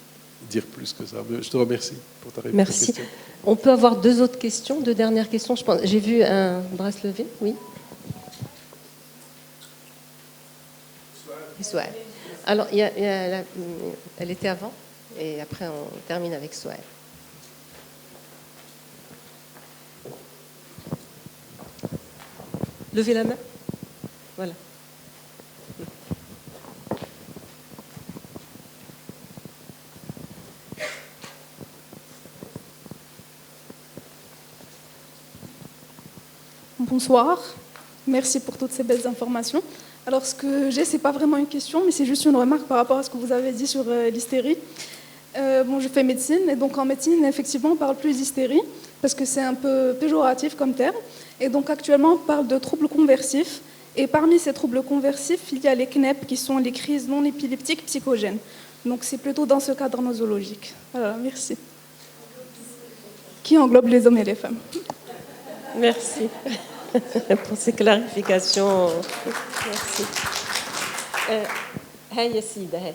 C: dire plus que ça, mais je te remercie pour ta réponse.
A: Merci. On peut avoir deux autres questions, deux dernières questions. Je pense. J'ai vu un bras se lever, oui. Souhail. Alors, elle était avant, et après on termine avec Souhail. Levez la main. Voilà.
I: Bonsoir. Merci pour toutes ces belles informations. Alors, ce que j'ai, c'est pas vraiment une question, mais c'est juste une remarque par rapport à ce que vous avez dit sur l'hystérie. Bon, je fais médecine, et donc en médecine, effectivement, on parle plus d'hystérie, parce que c'est un peu péjoratif comme terme. Et donc, actuellement, on parle de troubles conversifs. Et parmi ces troubles conversifs, il y a les CNEP, qui sont les crises non épileptiques psychogènes. Donc, c'est plutôt dans ce cadre nosologique. Voilà, merci. Qui englobe les hommes et les femmes.
A: Merci pour ces clarifications. Merci. Hey, Yassida, hey.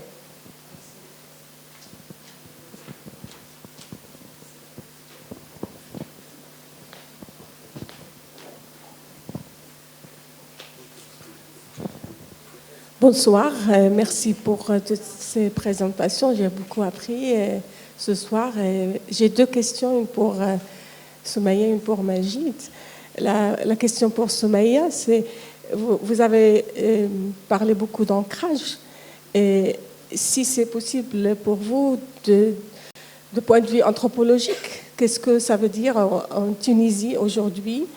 J: Bonsoir, merci pour toutes ces présentations. J'ai beaucoup appris ce soir. J'ai deux questions, une pour Soumaïa, une pour Majid. La question pour Soumaïa, c'est, vous avez parlé beaucoup d'ancrage. Et si c'est possible pour vous, de point de vue anthropologique, qu'est-ce que ça veut dire en Tunisie aujourd'hui,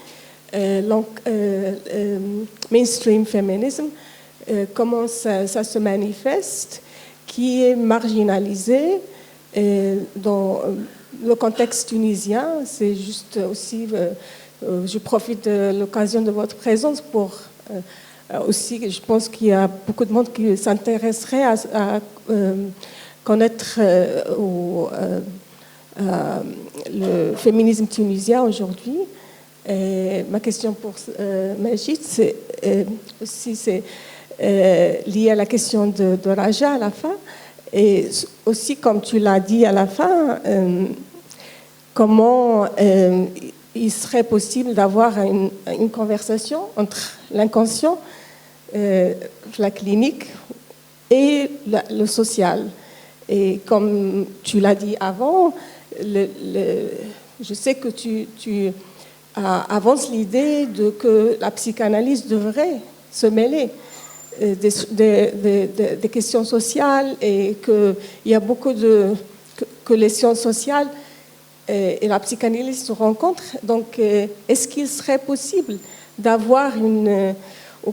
J: mainstream feminism, comment ça se manifeste, qui est marginalisé dans le contexte tunisien. C'est juste aussi, je profite de l'occasion de votre présence pour aussi, je pense qu'il y a beaucoup de monde qui s'intéresserait à connaître le féminisme tunisien aujourd'hui. Ma question pour Majid, c'est aussi lié à la question de Raja à la fin, et aussi, comme tu l'as dit à la fin, comment il serait possible d'avoir une conversation entre l'inconscient, la clinique et le social. Et comme tu l'as dit avant, je sais que tu avances l'idée que la psychanalyse devrait se mêler des questions sociales, et qu'il y a beaucoup que les sciences sociales et la psychanalyse se rencontrent. Donc, est-ce qu'il serait possible d'avoir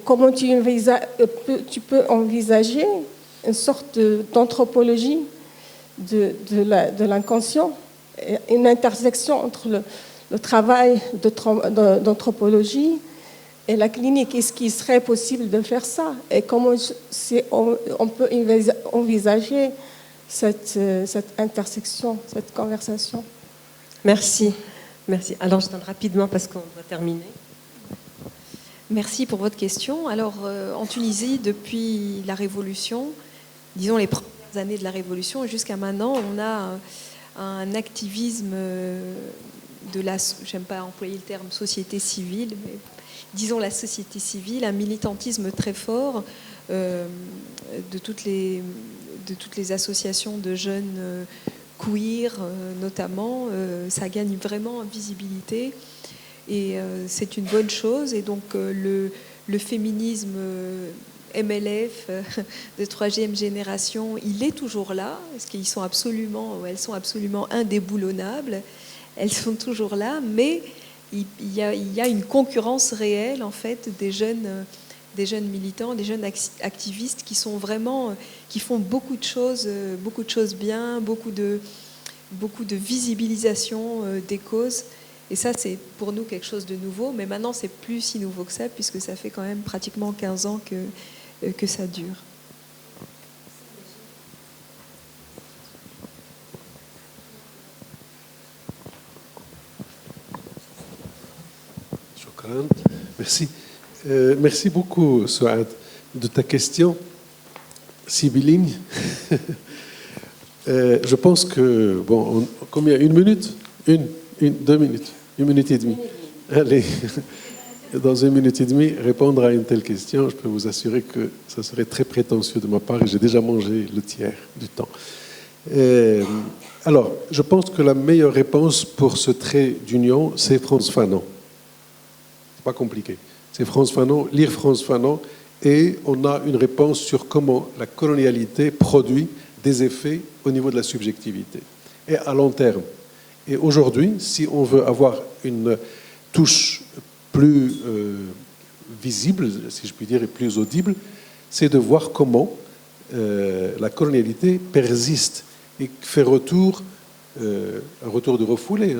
J: comment tu peux envisager une sorte d'anthropologie de l'inconscient, une intersection entre le travail d'anthropologie et la clinique? Est-ce qu'il serait possible de faire ça? Et comment on peut envisager cette intersection, cette conversation?
A: Merci. Merci. Alors, je donne rapidement parce qu'on doit terminer.
B: Merci pour votre question. Alors, en Tunisie, depuis la Révolution, disons les premières années de la Révolution, et jusqu'à maintenant, on a un activisme j'aime pas employer le terme société civile, mais disons la société civile, un militantisme très fort de toutes les associations de jeunes queer, notamment. Ça gagne vraiment en visibilité, et c'est une bonne chose. Et donc le féminisme MLF de troisième génération, il est toujours là, parce qu'elles sont absolument indéboulonnables. Elles sont toujours là, mais il y a une concurrence réelle, en fait, des jeunes militants, des jeunes activistes qui sont vraiment, qui font beaucoup de choses bien, beaucoup de visibilisation des causes. Et ça, c'est pour nous quelque chose de nouveau, mais maintenant, c'est plus si nouveau que ça, puisque ça fait quand même pratiquement 15 ans que ça dure.
C: Merci. Merci beaucoup, Souad, de ta question sibylline. Je pense que, bon, combien? Une minute? 2 minutes? 1 minute et demie? Allez, dans 1 minute et demie, répondre à une telle question, je peux vous assurer que ça serait très prétentieux de ma part, et j'ai déjà mangé le tiers du temps. Alors, je pense que la meilleure réponse pour ce trait d'union, c'est Frantz Fanon. C'est pas compliqué. C'est Frantz Fanon, lire Frantz Fanon, et on a une réponse sur comment la colonialité produit des effets au niveau de la subjectivité, et à long terme. Et aujourd'hui, si on veut avoir une touche plus visible, si je puis dire, et plus audible, c'est de voir comment la colonialité persiste et fait un retour de refoulé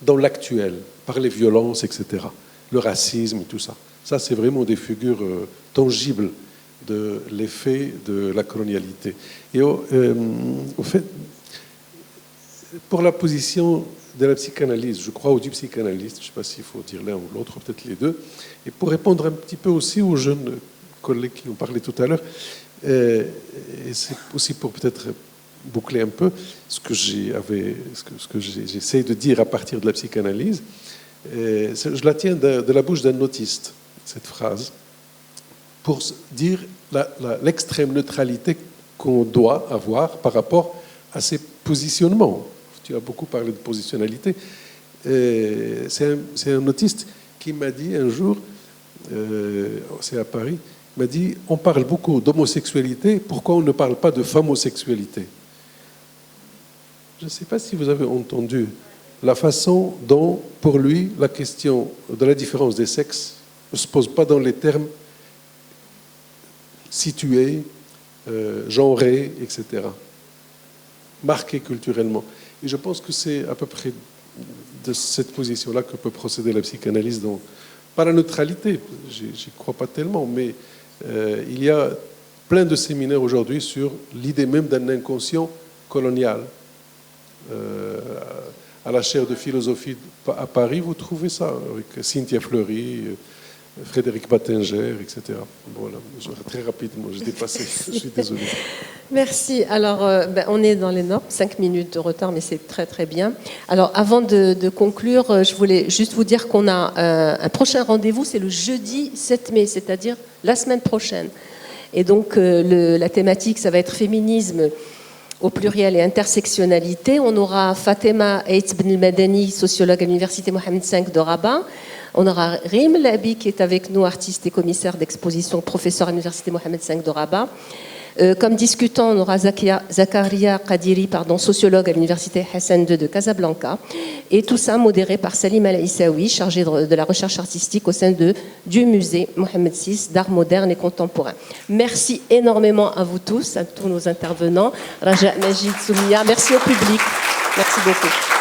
C: dans l'actuel, par les violences, etc. Le racisme, tout ça. Ça, c'est vraiment des figures tangibles de l'effet de la colonialité. Et au fait, pour la position de la psychanalyse, je crois, ou du psychanalyste, je ne sais pas s'il faut dire l'un ou l'autre, peut-être les deux, et pour répondre un petit peu aussi aux jeunes collègues qui ont parlé tout à l'heure, et c'est aussi pour peut-être boucler un peu ce que j'essaie de dire à partir de la psychanalyse, je la tiens de la bouche d'un autiste, cette phrase, pour dire l'extrême neutralité qu'on doit avoir par rapport à ces positionnements. Tu as beaucoup parlé de positionnalité. C'est un autiste qui m'a dit un jour, c'est à Paris, m'a dit, on parle beaucoup d'homosexualité, pourquoi on ne parle pas de famosexualité? Je ne sais pas si vous avez entendu la façon dont, pour lui, la question de la différence des sexes ne se pose pas dans les termes situés, genrés, etc., marqués culturellement. Et je pense que c'est à peu près de cette position-là que peut procéder la psychanalyse. Donc, pas la neutralité, j'y crois pas tellement, mais il y a plein de séminaires aujourd'hui sur l'idée même d'un inconscient colonial. À la chaire de philosophie à Paris, vous trouvez ça, avec Cynthia Fleury, Frédéric Battinger, etc. Voilà, très rapidement, j'ai dépassé, je suis désolé.
A: Merci. Alors, on est dans les normes, 5 minutes de retard, mais c'est très très bien. Alors, avant de conclure, je voulais juste vous dire qu'on a un prochain rendez-vous, c'est le jeudi 7 mai, c'est-à-dire la semaine prochaine. Et donc, la thématique, ça va être féminisme au pluriel et intersectionnalité. On aura Fatema Ait Ben Madani, sociologue à l'Université Mohamed V de Rabat. On aura Rim Labi, qui est avec nous, artiste et commissaire d'exposition, professeur à l'Université Mohamed V de Rabat. Comme discutant, on aura Zakaria Kadiri, sociologue à l'Université Hassan II de Casablanca. Et tout ça modéré par Salim Al-Issaoui, chargé de la recherche artistique au sein du musée Mohamed VI d'art moderne et contemporain. Merci énormément à vous tous, à tous nos intervenants. Raja Majid Soumia, merci au public. Merci beaucoup.